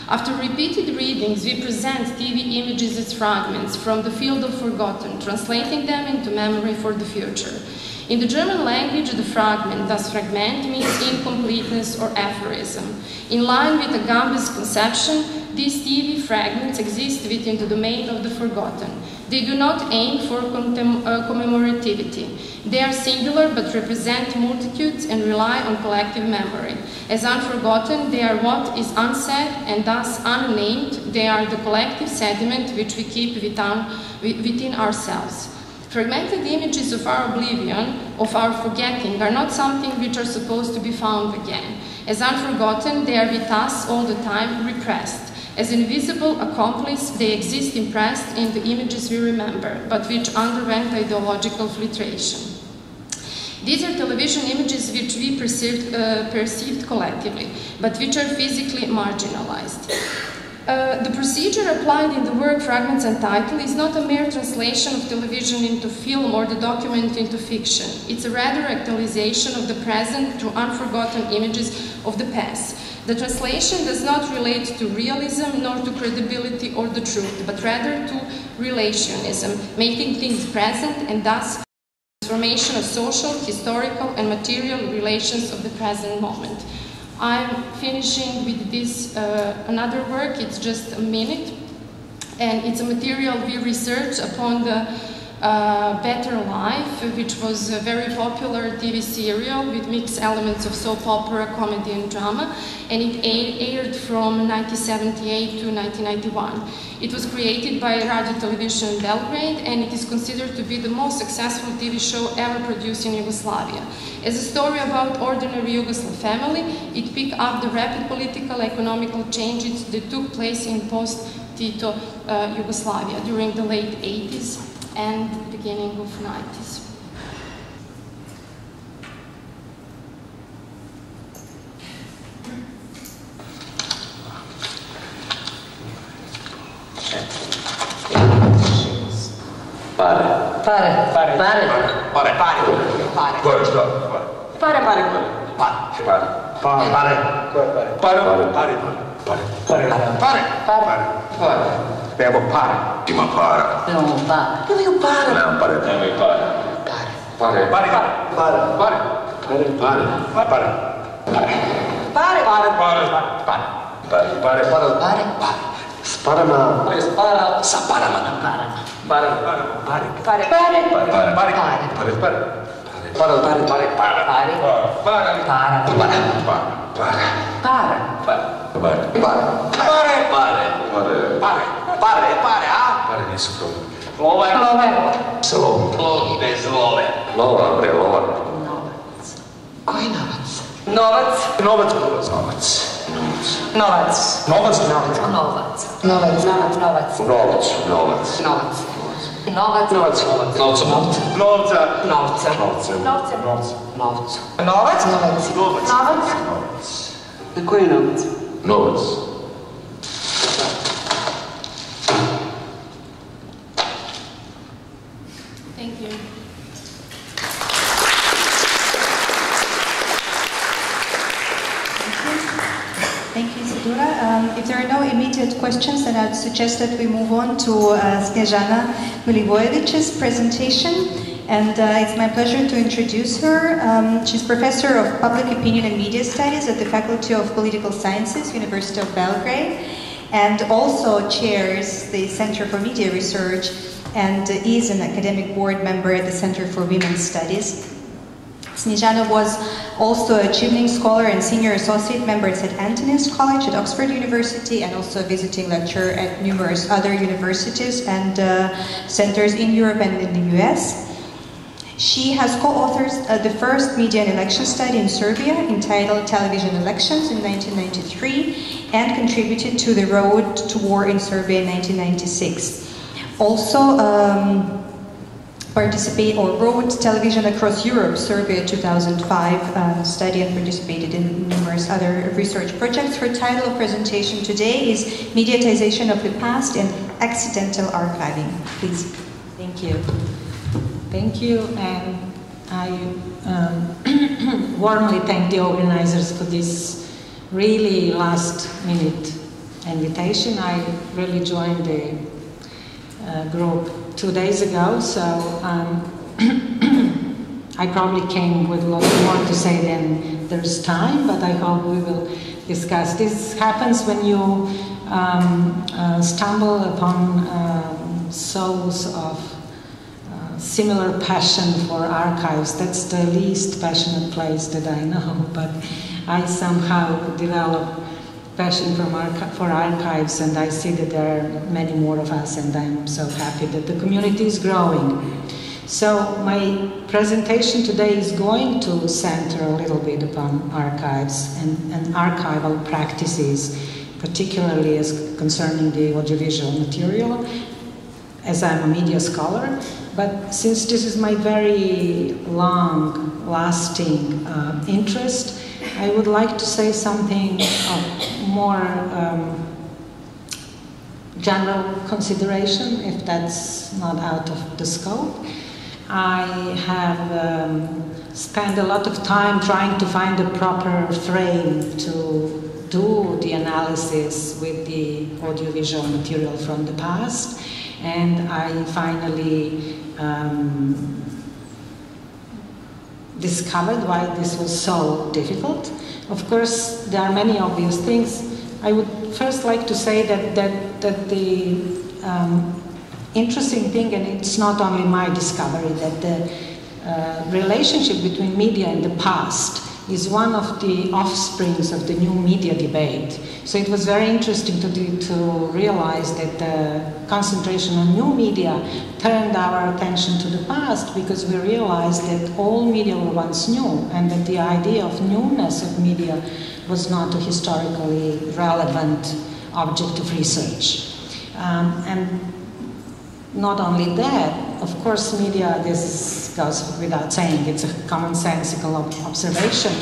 After repeated readings, we present TV images as fragments from the field of forgotten, translating them into memory for the future. In the German language, the fragment, thus fragment, means incompleteness or aphorism. In line with Agamben's conception, these TV fragments exist within the domain of the forgotten. They do not aim for commemorativity. They are singular but represent multitudes and rely on collective memory. As unforgotten, they are what is unsaid and thus unnamed. They are the collective sediment which we keep within ourselves. Fragmented images of our oblivion, of our forgetting, are not something which are supposed to be found again. As unforgotten, they are with us all the time, repressed. As invisible accomplice, they exist impressed in the images we remember, but which underwent ideological filtration. These are television images which we perceived collectively, but which are physically marginalized. The procedure applied in the work Fragments and Title is not a mere translation of television into film or the document into fiction. It's a rather actualization of the present through unforgotten images of the past. The translation does not relate to realism nor to credibility or the truth, but rather to relationism, making things present and thus transformation of social, historical and material relations of the present moment. I'm finishing with this another work. It's just a minute, and it's a material we researched upon the Better Life, which was a very popular TV serial with mixed elements of soap opera, comedy and drama, and it aired from 1978 to 1991. It was created by Radio Television Belgrade, and it is considered to be the most successful TV show ever produced in Yugoslavia. As a story about ordinary Yugoslav family, it picked up the rapid political economical changes that took place in post-Tito Yugoslavia during the late 80s and beginning of 90s. Abbiamo para. Prima para. Abbiamo para. Abbiamo para. Não, para. Também para. Para. Para. Para. Para. Para. Para. Para. Pare. Para. Sparama. Spara. Saparama. Para. Pare. Pare. Pare nisu problem. Love. Slov. Lov bez love. Lova, bre, lova. Novac. Koji novac? Novac. Novac. Novac. Novac. Novac. Novac. Novac. Novac. Novac. Novac. Novac. Novac. Novac. Novac. Novca. Novca. Novca. Novca. Novca. Novca. Novac. Novac. Novac. Novac. Na koji novac? Novac. Thank you. Thank you, Isidora. If there are no immediate questions, then I'd suggest that we move on to Sabina Mihelj's presentation. And it's my pleasure to introduce her. She's Professor of Public Opinion and Media Studies at the Faculty of Political Sciences, University of Belgrade, and also chairs the Center for Media Research and is an academic board member at the Center for Women's Studies. Snezhana was also a Chivning Scholar and Senior Associate Member at St. Antony's College at Oxford University, and also a visiting lecturer at numerous other universities and centers in Europe and in the US. She has co-authored the first media and election study in Serbia entitled Television Elections in 1993 and contributed to The Road to War in Serbia in 1996. Also wrote Television Across Europe, Serbia 2005 study, and participated in numerous other research projects. Her title of presentation today is Mediatization of the Past and Accidental Archiving. Please. Thank you. Thank you, and I warmly thank the organizers for this really last-minute invitation. I really joined the group 2 days ago, so I probably came with a lot more to say than there's time, but I hope we will discuss. This happens when you stumble upon souls of similar passion for archives. That's the least passionate place that I know, but I somehow developed passion for archives, and I see that there are many more of us, and I'm so happy that the community is growing. So my presentation today is going to center a little bit upon archives and archival practices, particularly as concerning the audiovisual material, as I'm a media scholar. But since this is my very long-lasting interest, I would like to say something of more general consideration, if that's not out of the scope. I have spent a lot of time trying to find the proper frame to do the analysis with the audiovisual material from the past, and I finally discovered why this was so difficult. Of course, there are many obvious things. I would first like to say that the interesting thing, and it's not only my discovery, that the relationship between media and the past is one of the offsprings of the new media debate. So it was very interesting to realize that the concentration on new media turned our attention to the past, because we realized that all media were once new, and that the idea of newness of media was not a historically relevant object of research. And not only that, of course, media, this goes without saying, it's a commonsensical observation.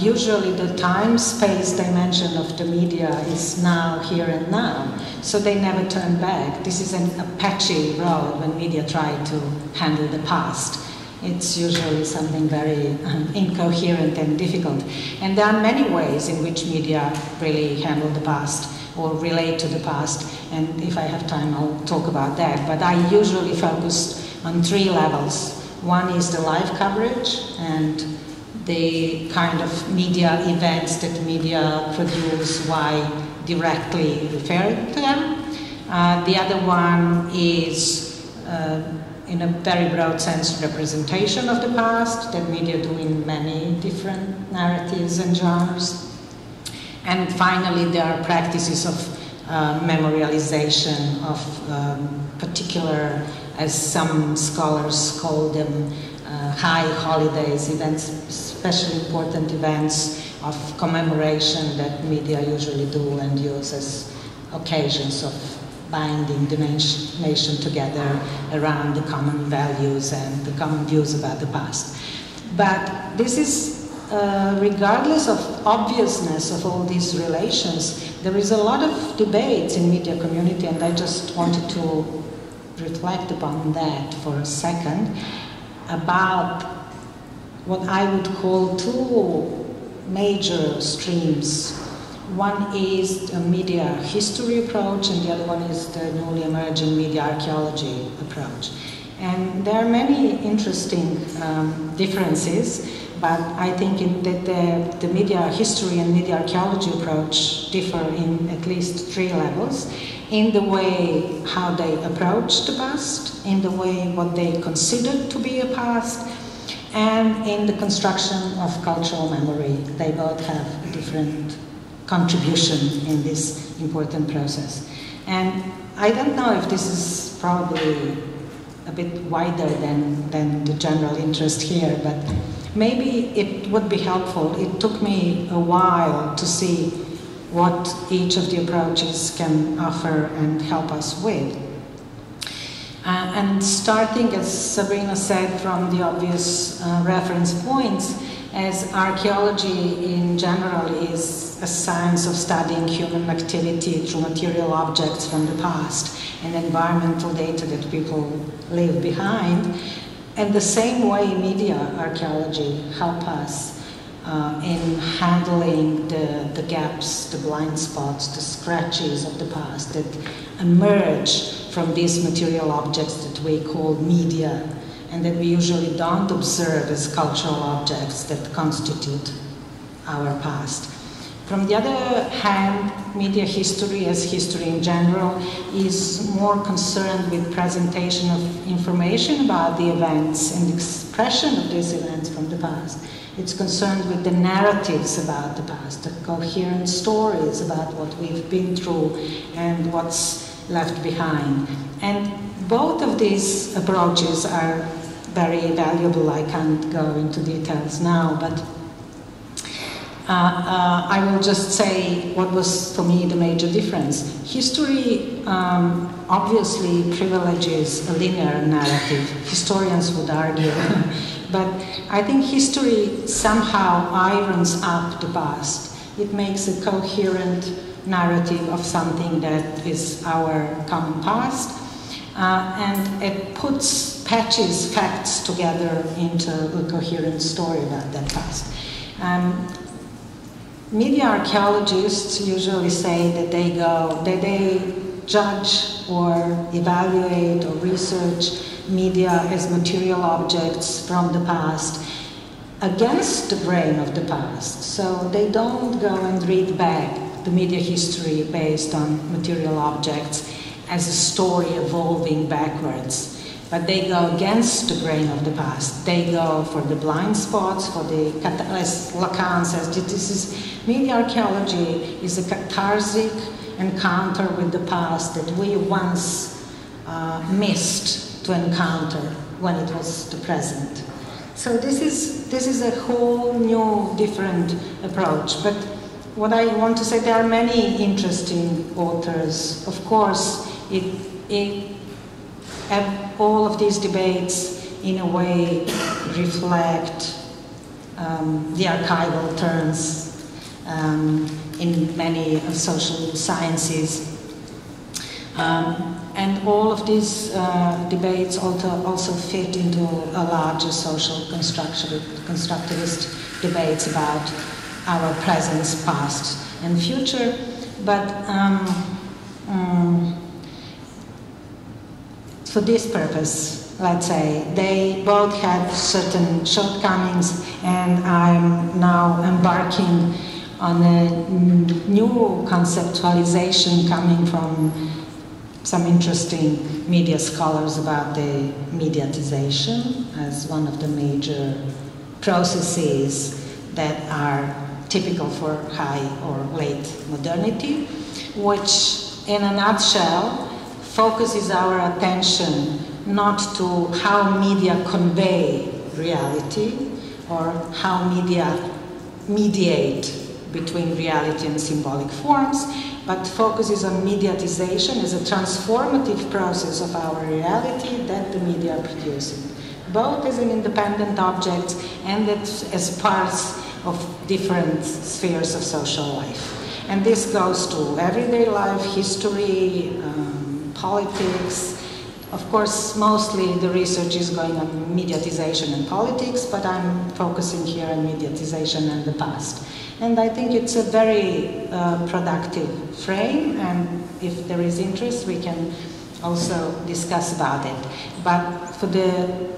Usually the time-space dimension of the media is now, here and now, so they never turn back. This is a patchy road when media try to handle the past. It's usually something very incoherent and difficult. And there are many ways in which media really handle the past or relate to the past, and if I have time I'll talk about that. But I usually focus on 3 levels. One is the live coverage and the kind of media events that media produce while directly referring to them. The other one is, in a very broad sense, representation of the past that media do in many different narratives and genres. And finally, there are practices of memorialization of particular, as some scholars call them, high holidays, events, especially important events of commemoration that media usually do and use as occasions of binding the nation together around the common values and the common views about the past. But this is, regardless of obviousness of all these relations, there is a lot of debates in media community, and I just wanted to reflect upon that for a second, about what I would call two major streams. One is a media history approach, and the other one is the newly emerging media archaeology approach. And there are many interesting differences, but I think that the media history and media archaeology approach differ in at least 3 levels: in the way how they approach the past, in the way what they consider to be a past, and in the construction of cultural memory. They both have a different contribution in this important process. And I don't know if this is probably a bit wider than the general interest here, but maybe it would be helpful. It took me a while to see what each of the approaches can offer and help us with. And starting, as Sabina said, from the obvious reference points, as archaeology in general is a science of studying human activity through material objects from the past and environmental data that people leave behind. And the same way media archaeology help us in handling the gaps, the blind spots, the scratches of the past that emerge from these material objects that we call media, and that we usually don't observe as cultural objects that constitute our past. From the other hand, media history, as history in general, is more concerned with presentation of information about the events and expression of these events from the past. It's concerned with the narratives about the past, the coherent stories about what we've been through and what's left behind. And both of these approaches are very valuable. I can't go into details now, but I will just say what was for me the major difference. History obviously privileges a linear narrative. Historians would argue. But I think history somehow irons up the past. It makes a coherent narrative of something that is our common past, and it patches facts together into a coherent story about that past. Media archaeologists usually say that they judge or evaluate or research media as material objects from the past against the grain of the past. So they don't go and read back the media history based on material objects as a story evolving backwards. But they go against the grain of the past. They go for the blind spots, for the, as Lacan says, this is, media archaeology is a cathartic encounter with the past that we once missed to encounter when it was the present. So this is a whole new, different approach. But what I want to say, there are many interesting authors. Of course, all of these debates, in a way, reflect the archival turns in many social sciences. And all of these debates also fit into a larger social constructivist debates about our present, past, and future. But for this purpose, let's say, they both have certain shortcomings, and I'm now embarking on a new conceptualization coming from some interesting media scholars about the mediatization as one of the major processes that are typical for high or late modernity, which in a nutshell focuses our attention not to how media convey reality or how media mediate between reality and symbolic forms, but focuses on mediatization as a transformative process of our reality that the media are producing, both as an independent object and as parts of different spheres of social life. And this goes to everyday life, history, politics. Of course, mostly the research is going on mediatization and politics, but I'm focusing here on mediatization and the past. And I think it's a very productive frame, and if there is interest, we can also discuss about it. But for the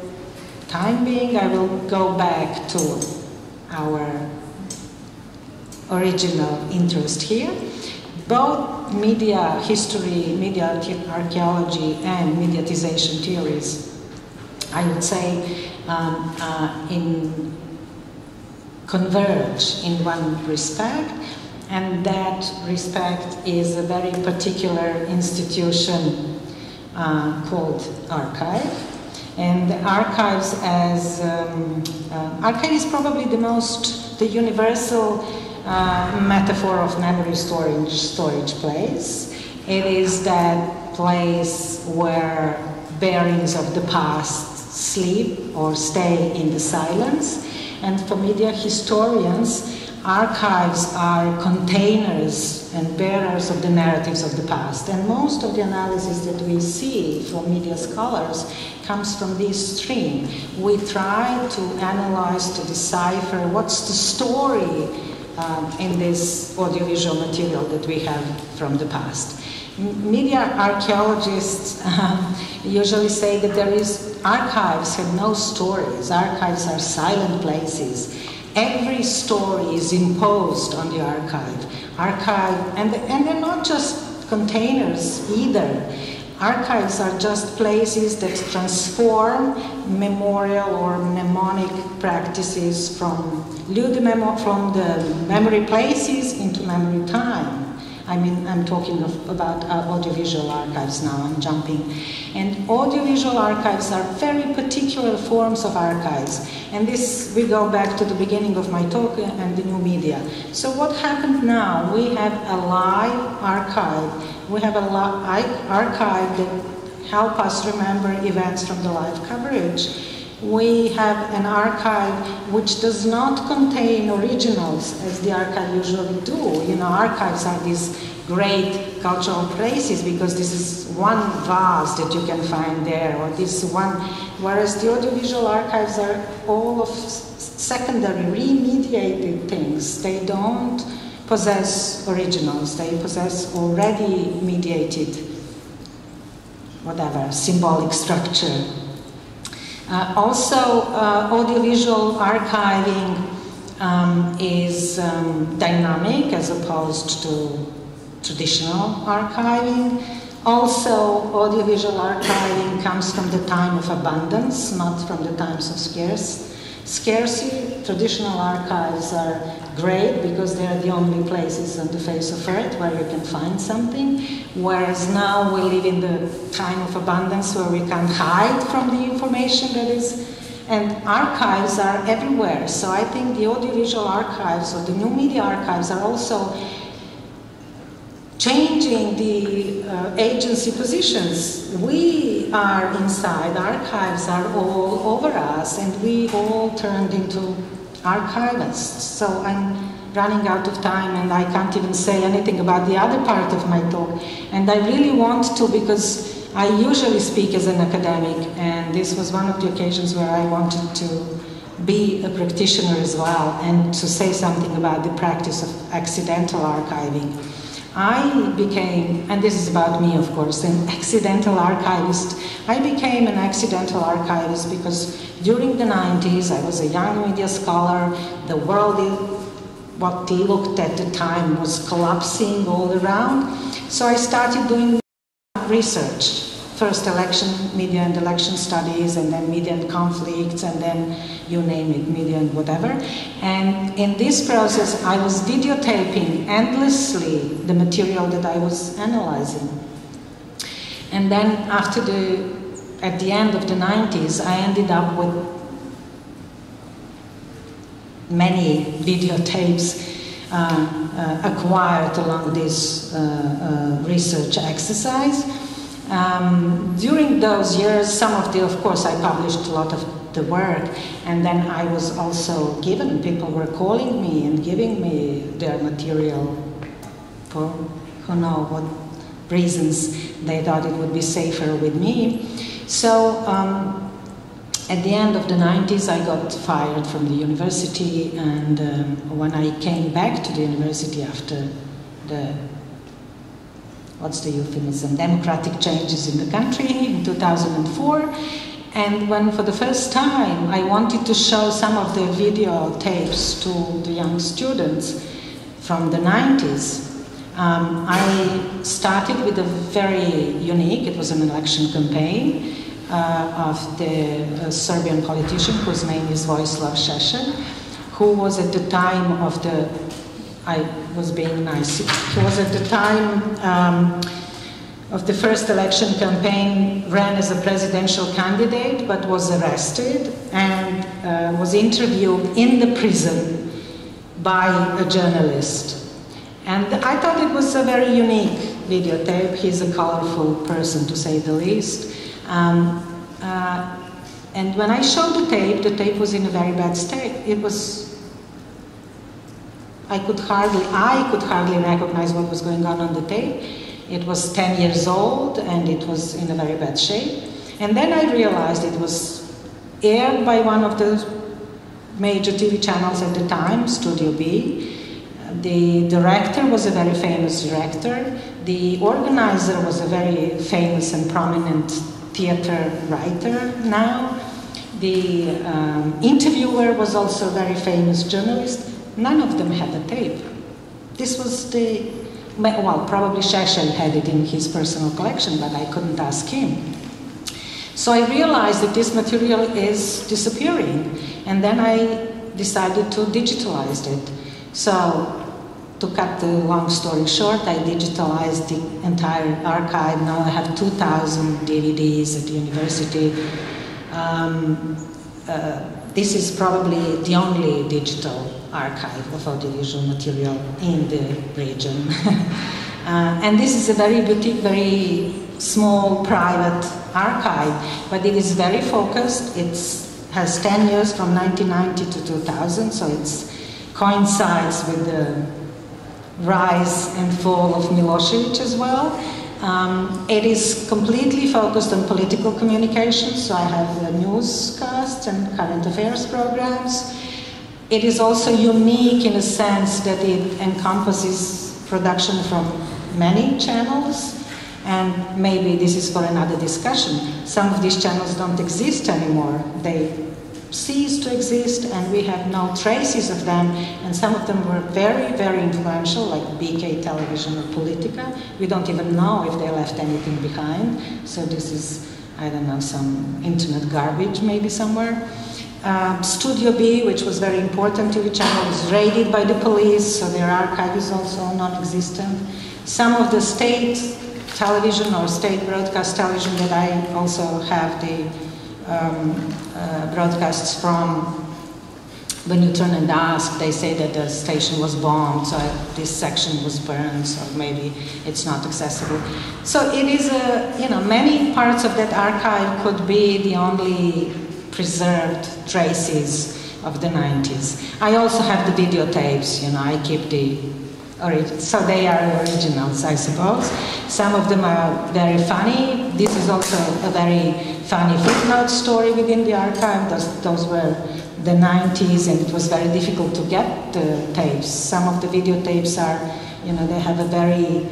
time being, I will go back to our original interest here. Both media history, media archaeology, and mediatization theories, I would say, converge in one respect, and that respect is a very particular institution called archive. And the archives as archive is probably the universal metaphor of memory storage place. It is that place where bearings of the past sleep or stay in the silence. And for media historians, archives are containers and bearers of the narratives of the past. And most of the analysis that we see from media scholars comes from this stream. We try to analyze, to decipher what's the story in this audiovisual material that we have from the past. Media archaeologists usually say that archives have no stories. Archives are silent places. Every story is imposed on the archive. And they're not just containers either. Archives are just places that transform memorial or mnemonic practices from the memory places into memory time. I mean, I'm talking about audiovisual archives now, I'm jumping. And audiovisual archives are very particular forms of archives. And this, we go back to the beginning of my talk and the new media. So what happened now? We have a live archive. We have a archive that help us remember events from the live coverage. We have an archive which does not contain originals, as the archive usually do. You know, archives are these great cultural places because this is one vase that you can find there, or this one, whereas the audiovisual archives are all of secondary, remediated things. They don't possess originals, they possess already mediated, whatever, symbolic structure. Also, audiovisual archiving is dynamic as opposed to traditional archiving. Also, audiovisual archiving comes from the time of abundance, not from the times of scarcity. Traditional archives are great because they are the only places on the face of earth where you can find something, whereas now we live in the time of abundance where we can't hide from the information that is, and archives are everywhere. So I think the audiovisual archives or the new media archives are also changing the agency positions. We are inside, archives are all over us, and we all turned into archivists. So I'm running out of time and I can't even say anything about the other part of my talk. And I really want to, because I usually speak as an academic, and this was one of the occasions where I wanted to be a practitioner as well and to say something about the practice of accidental archiving. I became, and this is about me of course, an accidental archivist. I became an accidental archivist because during the 90s I was a young media scholar. The world, what looked at the time, was collapsing all around. So I started doing research. First media and election studies, and then media and conflicts, and then you name it, media and whatever. And in this process, I was videotaping endlessly the material that I was analyzing. And then at the end of the 90s, I ended up with many videotapes acquired along this research exercise. During those years, some of course, I published a lot of the work, and then I was also given, people were calling me and giving me their material for who knows what reasons they thought it would be safer with me. So at the end of the 90s, I got fired from the university, and when I came back to the university after the, what's the euphemism, democratic changes in the country in 2004, and when for the first time I wanted to show some of the videotapes to the young students from the 90s, I started with a very unique, it was an election campaign of the Serbian politician whose name is Vojislav Šešelj, who was at the time of the, I was being nice, he was at the time of the first election campaign, ran as a presidential candidate, but was arrested and was interviewed in the prison by a journalist. And I thought it was a very unique videotape. He's a colorful person, to say the least. And when I showed the tape was in a very bad state. It was, I could hardly recognize what was going on the tape. It was 10 years old and it was in a very bad shape. And then I realized it was aired by one of the major TV channels at the time, Studio B. The director was a very famous director. The organizer was a very famous and prominent theater writer now. The interviewer was also a very famous journalist. None of them had a tape. This was the, well, probably Šešelj had it in his personal collection, but I couldn't ask him. So I realized that this material is disappearing, and then I decided to digitalize it. So, to cut the long story short, I digitalized the entire archive. Now I have 2,000 DVDs at the university. This is probably the only digital archive of audiovisual material in the region. And this is a very boutique, very small, private archive, but it is very focused. It has 10 years from 1990 to 2000, so it coincides with the rise and fall of Milosevic as well. It is completely focused on political communications, so I have newscasts and current affairs programs. It is also unique in a sense that it encompasses production from many channels, and maybe this is for another discussion. Some of these channels don't exist anymore. They ceased to exist, and we have no traces of them, and some of them were very, very influential, like BK Television or Politica. We don't even know if they left anything behind, so this is, I don't know, some internet garbage maybe somewhere. Studio B, which was very important TV channel, was raided by the police, so their archive is also non-existent. Some of the state television or state broadcast television that I also have the broadcasts from, when you turn and ask, they say that the station was bombed, so this section was burned, so maybe it's not accessible. So it is many parts of that archive could be the only preserved traces of the 90s. I also have the videotapes, I keep the so they are originals, I suppose. Some of them are very funny. This is also a very funny footnote story within the archive. Those were the 90s, and it was very difficult to get the tapes. Some of the videotapes are, they have a very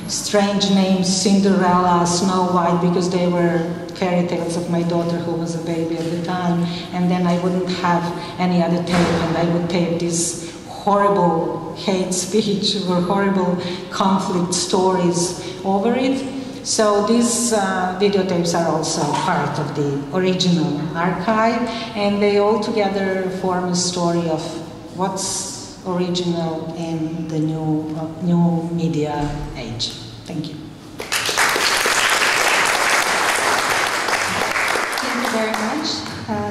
strange names, Cinderella, Snow White, because they were fairy tales of my daughter who was a baby at the time, and then I wouldn't have any other tape, and I would tape this horrible hate speech or horrible conflict stories over it. So these videotapes are also part of the original archive, and they all together form a story of what's original in the new media age. Thank you. very much,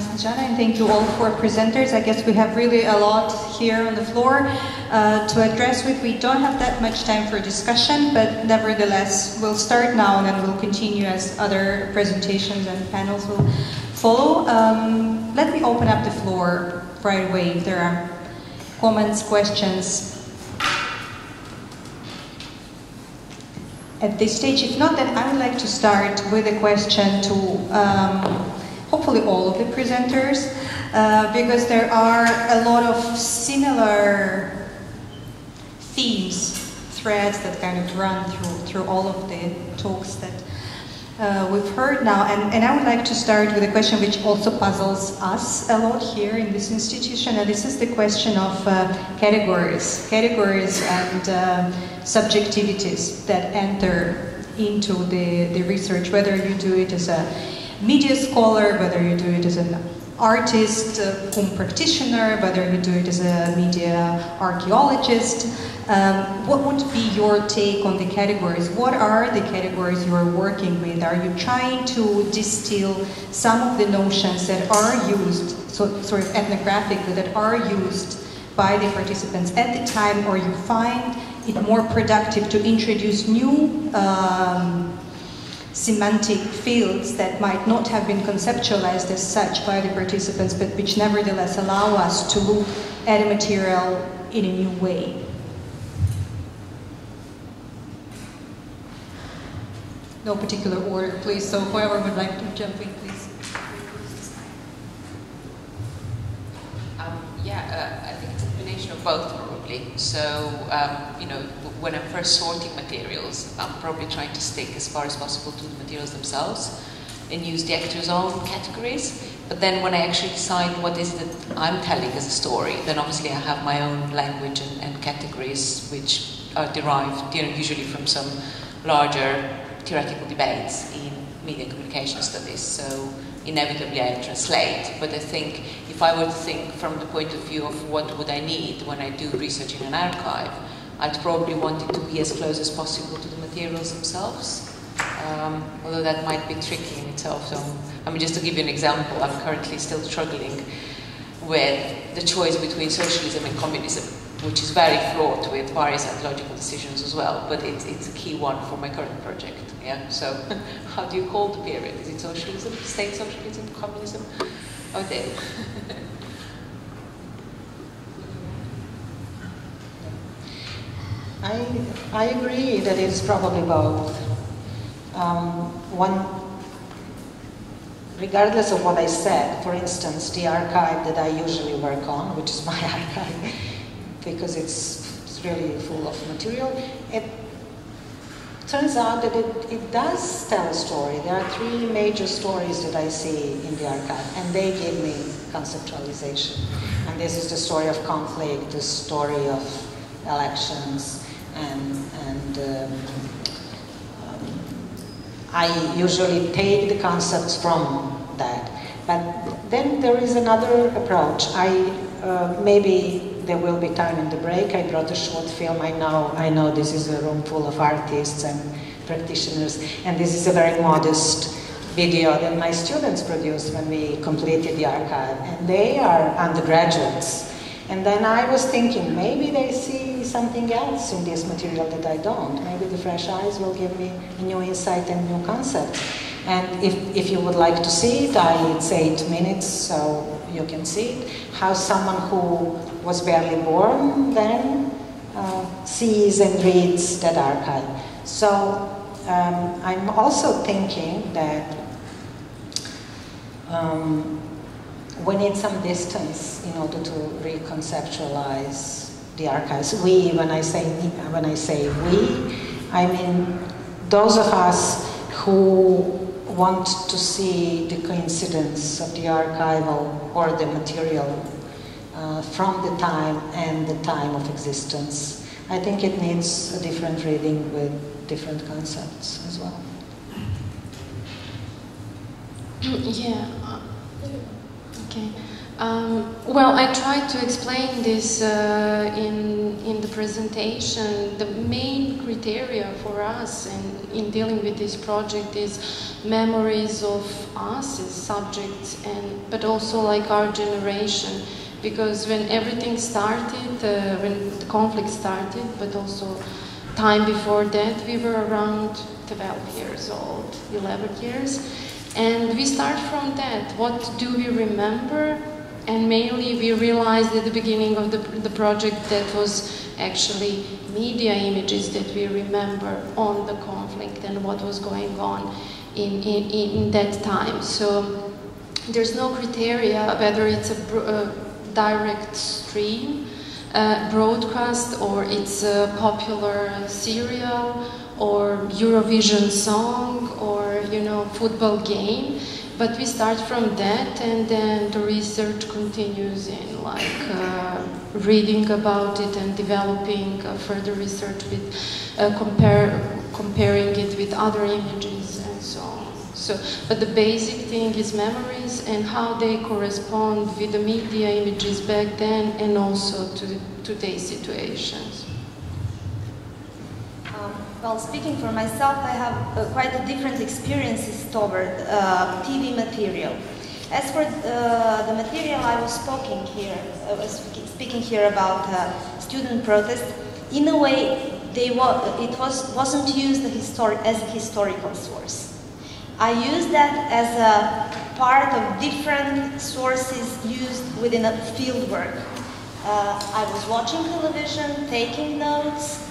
Snejana, and thank you all for presenters. I guess we have really a lot here on the floor to address with. We don't have that much time for discussion, but nevertheless, we'll start now and then we'll continue as other presentations and panels will follow. Let me open up the floor right away if there are comments, questions. At this stage, if not, then I would like to start with a question to hopefully all of the presenters, because there are a lot of similar themes, threads that kind of run through all of the talks that we've heard now. And I would like to start with a question which also puzzles us a lot here in this institution, and this is the question of categories and subjectivities that enter into the research, whether you do it as a media scholar, whether you do it as an artist, practitioner, whether you do it as a media archaeologist. What would be your take on the categories? What are the categories you are working with? Are you trying to distill some of the notions that are used, sort of ethnographically, that are used by the participants at the time, or you find it more productive to introduce new semantic fields that might not have been conceptualized as such by the participants, but which nevertheless allow us to look at a material in a new way? No particular order, please, so whoever would like to jump in, please. I think it's a combination of both, probably. So, you know, when I'm first sorting materials, I'm probably trying to stick as far as possible to the materials themselves and use the actor's own categories. But then when I actually decide what is it that I'm telling as a story, then obviously I have my own language and categories which are derived, you know, usually from some larger theoretical debates in media and communication studies. So inevitably I translate, but I think if I were to think from the point of view of what would I need when I do research in an archive, I'd probably want it to be as close as possible to the materials themselves, although that might be tricky in itself. So, I mean, just to give you an example, I'm currently still struggling with the choice between socialism and communism, which is very fraught with various ideological decisions as well, but it's a key one for my current project. Yeah. So, how do you call the period? Is it socialism, state socialism, communism? Oh, there. I agree that it's probably both. Regardless of what I said, for instance, the archive that I usually work on, which is my archive, because it's really full of material, it turns out that it does tell a story. There are three major stories that I see in the archive, and they give me conceptualization. And this is the story of conflict, the story of elections, and I usually take the concepts from that. But then there is another approach. Maybe there will be time in the break. I brought a short film. I know this is a room full of artists and practitioners, and this is a very modest video that my students produced when we completed the archive, and they are undergraduates. And then I was thinking, maybe they see something else in this material that I don't. Maybe the fresh eyes will give me a new insight and new concept. And if you would like to see it, it's 8 minutes, so you can see it. How someone who was barely born then sees and reads that archive. So I'm also thinking that we need some distance in order to reconceptualize the archives. When I say we, I mean those of us who want to see the coincidence of the archival or the material from the time and the time of existence. I think it needs a different reading with different concepts as well. Yeah. Okay. Well, I tried to explain this in the presentation. The main criteria for us in dealing with this project is memories of us as subjects, but also like our generation. Because when everything started, when the conflict started, but also time before that, we were around 12 years old, 11 years. And we start from that. What do we remember? And mainly we realized at the beginning of the project that was actually media images that we remember on the conflict and what was going on in that time. So there's no criteria whether it's a direct stream broadcast or it's a popular serial or Eurovision song or, you know, football game. But we start from that, and then the research continues in like reading about it and developing further research with comparing it with other images and so on. So, but the basic thing is memories and how they correspond with the media images back then and also to today's situations. Well, speaking for myself, I have quite a different experiences toward TV material. As for the material I was speaking here about student protest, in a way, it wasn't used as a historical source. I used that as a part of different sources used within a field work. I was watching television, taking notes,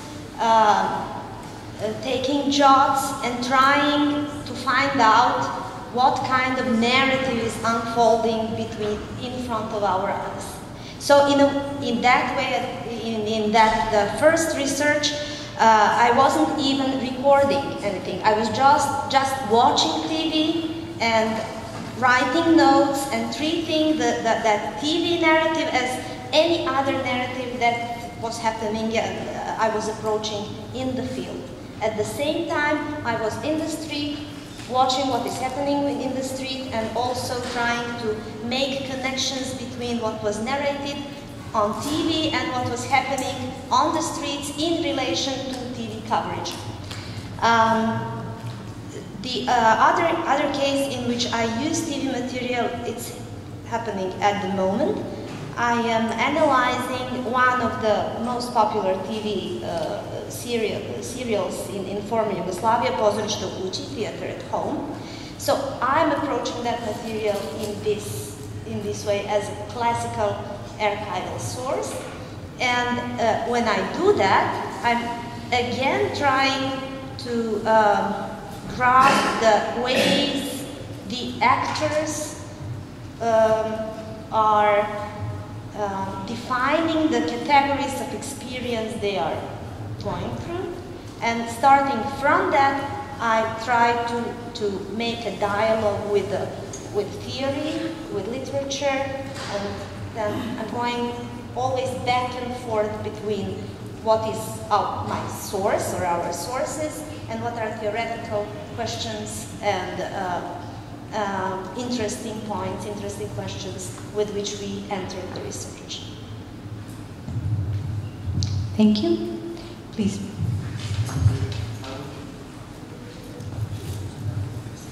taking jots and trying to find out what kind of narrative is unfolding in front of our eyes. So in that way, in that first research, I wasn't even recording anything. I was just watching TV and writing notes and treating that TV narrative as any other narrative that was happening and I was approaching in the field. At the same time, I was in the street, watching what is happening in the street and also trying to make connections between what was narrated on TV and what was happening on the streets in relation to TV coverage. The other case in which I use TV material, it's happening at the moment. I am analyzing one of the most popular TV serials in former Yugoslavia, Pozorište u kući, theater at home. So I'm approaching that material in this way as a classical archival source. And when I do that, I'm again trying to grasp the ways the actors are defining the categories of experience they are going through, and starting from that, I try to make a dialogue with theory, with literature, and then I'm going always back and forth between what is my source or our sources and what are theoretical questions and interesting points, interesting questions with which we enter the research. Thank you. Please.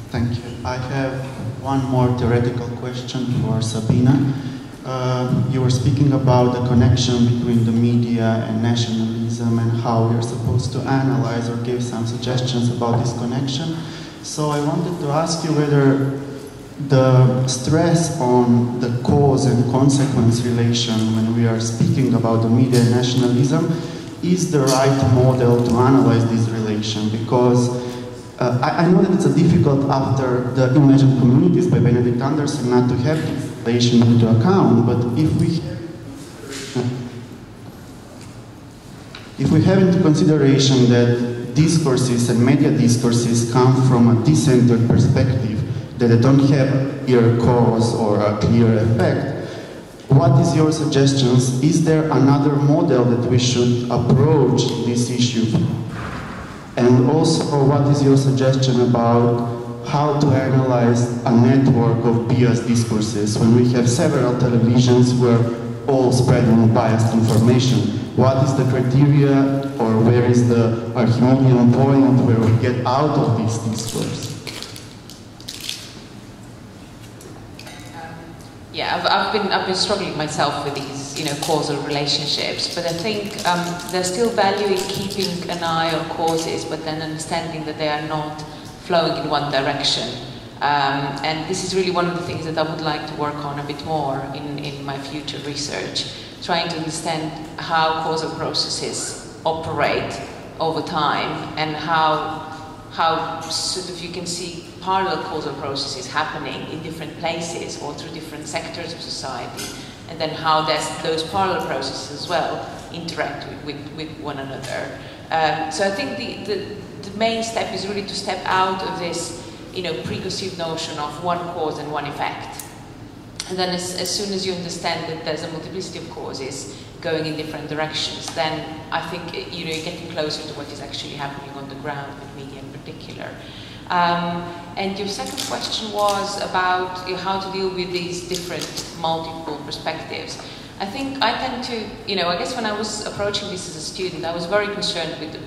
Thank you. I have one more theoretical question for Sabina. You were speaking about the connection between the media and nationalism and how we're supposed to analyze or give some suggestions about this connection. So I wanted to ask you whether the stress on the cause and consequence relation when we are speaking about the media and nationalism is the right model to analyze this relation, because I know that it's difficult after the Imagined Communities by Benedict Anderson not to have this relation into account, but if we have into consideration that discourses and media discourses come from a decentered perspective, that they don't have a clear cause or a clear effect, what is your suggestions? Is there another model that we should approach this issue? And also, what is your suggestion about how to analyze a network of biased discourses when we have several televisions who are all spreading biased information. What is the criteria, or where is the Archimedean point where we get out of this discourse? Yeah, I've been struggling myself with these, causal relationships. But I think there's still value in keeping an eye on causes, but then understanding that they are not flowing in one direction. And this is really one of the things that I would like to work on a bit more in my future research, trying to understand how causal processes operate over time and how sort of you can see parallel causal processes happening in different places or through different sectors of society, and then how those parallel processes as well interact with one another. So I think the main step is really to step out of this preconceived notion of one cause and one effect. And then as soon as you understand that there's a multiplicity of causes going in different directions, then I think you're getting closer to what is actually happening on the ground with media in particular. And your second question was about how to deal with these different multiple perspectives. I think I tend to, I guess when I was approaching this as a student, I was very concerned with the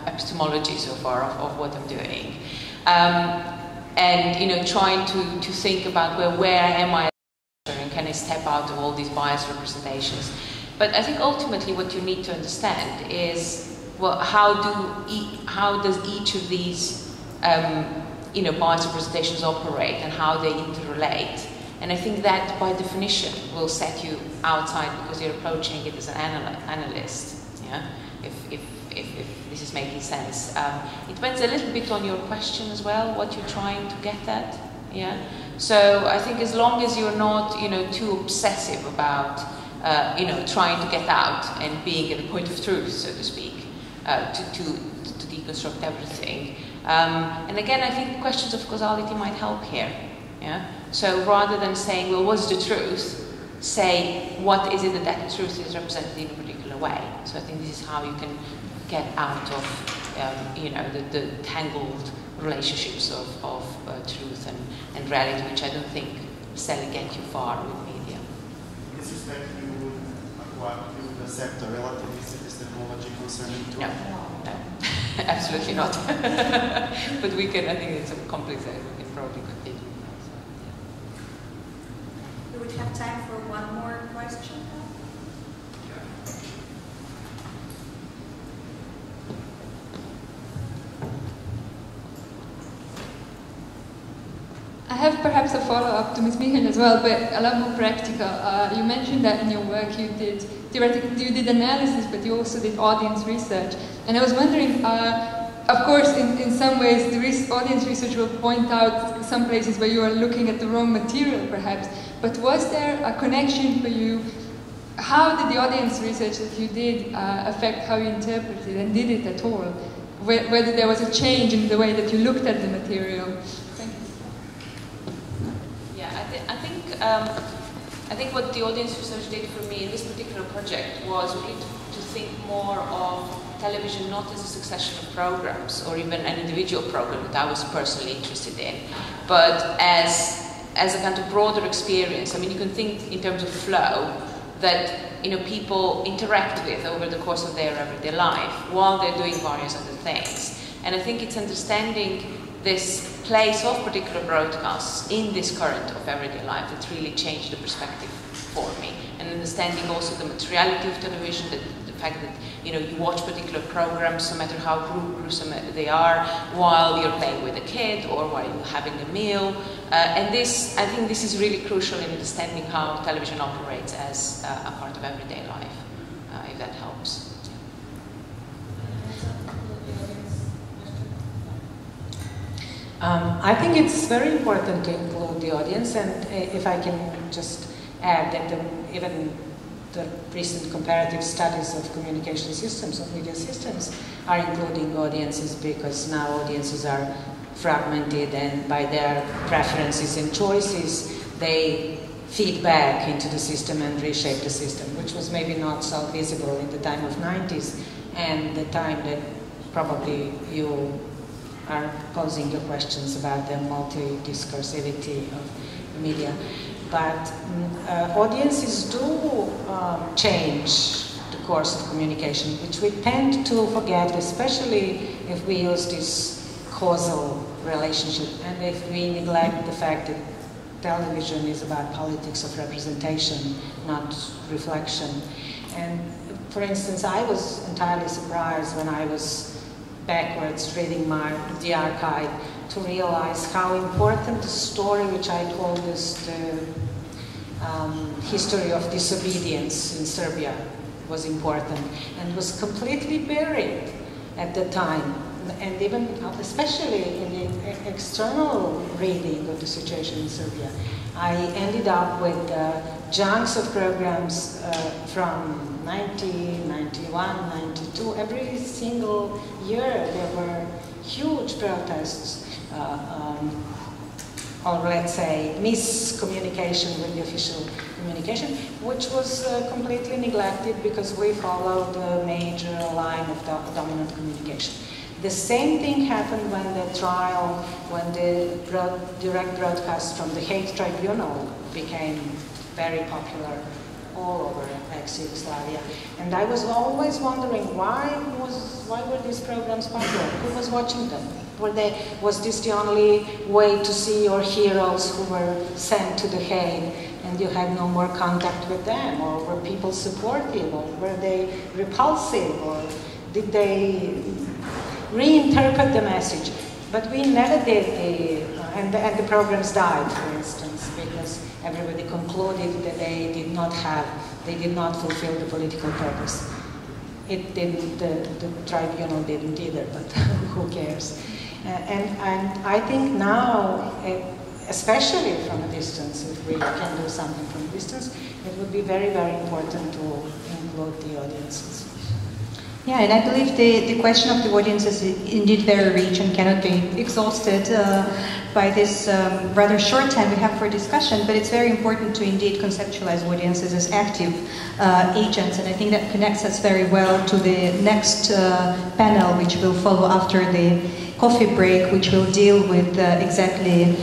epistemology so far of what I'm doing. And trying to think about where am I and can I step out of all these biased representations. But I think ultimately what you need to understand is, well, how does each of these biased representations operate and how they interrelate. And I think that by definition will set you outside because you're approaching it as an analyst. Yeah, if this is making sense. It depends a little bit on your question as well, what you're trying to get at. Yeah. So I think as long as you're not, too obsessive about, trying to get out and being at the point of truth, so to speak, to deconstruct everything. And again, I think questions of causality might help here. Yeah. So rather than saying, well, what's the truth? Say, what is it that truth is represented in a particular way? So I think this is how you can get out of, the tangled relationships of truth and reality, which I don't think necessarily get you far with media. In this respect, you would accept a relativist epistemology concerning truth? No, absolutely not. But we can, I think it's a complex area, we can probably continue. We would have time for one more question. I have perhaps a follow-up to Ms. Mihelj as well, but a lot more practical. You mentioned that in your work you did analysis, but you also did audience research. And I was wondering, of course, in some ways, the audience research will point out some places where you are looking at the wrong material, perhaps. But was there a connection for you? How did the audience research that you did affect how you interpreted, and did it at all? Whether there was a change in the way that you looked at the material? I think what the audience research did for me in this particular project was really to think more of television not as a succession of programs or even an individual program that I was personally interested in, but as a kind of broader experience. I mean, you can think in terms of flow that people interact with over the course of their everyday life while they're doing various other things. And I think it's understanding this place of particular broadcasts in this current of everyday life that really changed the perspective for me. And understanding also the materiality of television, the fact that you watch particular programs, no matter how gruesome they are, while you're playing with a kid or while you're having a meal. And I think this is really crucial in understanding how television operates as a part of everyday life, if that helps. I think it's very important to include the audience, and if I can just add that even the recent comparative studies of communication systems, of media systems, are including audiences, because now audiences are fragmented, and by their preferences and choices, they feed back into the system and reshape the system, which was maybe not so visible in the time of 90s and the time that probably you are posing your questions about the multi-discursivity of media. But audiences do change the course of communication, which we tend to forget, especially if we use this causal relationship and if we neglect the fact that television is about politics of representation, not reflection. And for instance, I was entirely surprised when I was backwards reading the archive to realize how important the story, which I call this the history of disobedience in Serbia, was important and was completely buried at the time. And even, especially in the external reading of the situation in Serbia, I ended up with chunks of programs from 90, 91, 92. Every single year there were huge protests, or let's say miscommunication with the official communication, which was completely neglected because we followed the major line of dominant communication. The same thing happened when the trial, when the direct broadcast from the Hague Tribunal became very popular all over ex-Yugoslavia. And I was always wondering why were these programs popular? Who was watching them? Was this the only way to see your heroes who were sent to the Hague and you had no more contact with them? Or were people supportive? Or were they repulsive? Or did they reinterpret the message? But we never did and the programs died, for instance, because everybody concluded that they did not fulfill the political purpose. It didn't, the tribunal didn't either, but who cares? And I think now, especially from a distance, if we can do something from a distance, it would be very, very important to include the audiences. Yeah, and I believe the question of the audience is indeed very rich and cannot be exhausted by this rather short time we have for discussion, but it's very important to indeed conceptualize audiences as active agents, and I think that connects us very well to the next panel, which will follow after the coffee break, which will deal with exactly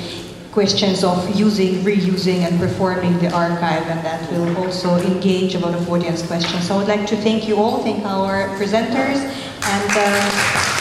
questions of using, reusing and performing the archive, and that will also engage a lot of audience questions. So I would like to thank you all, thank our presenters, and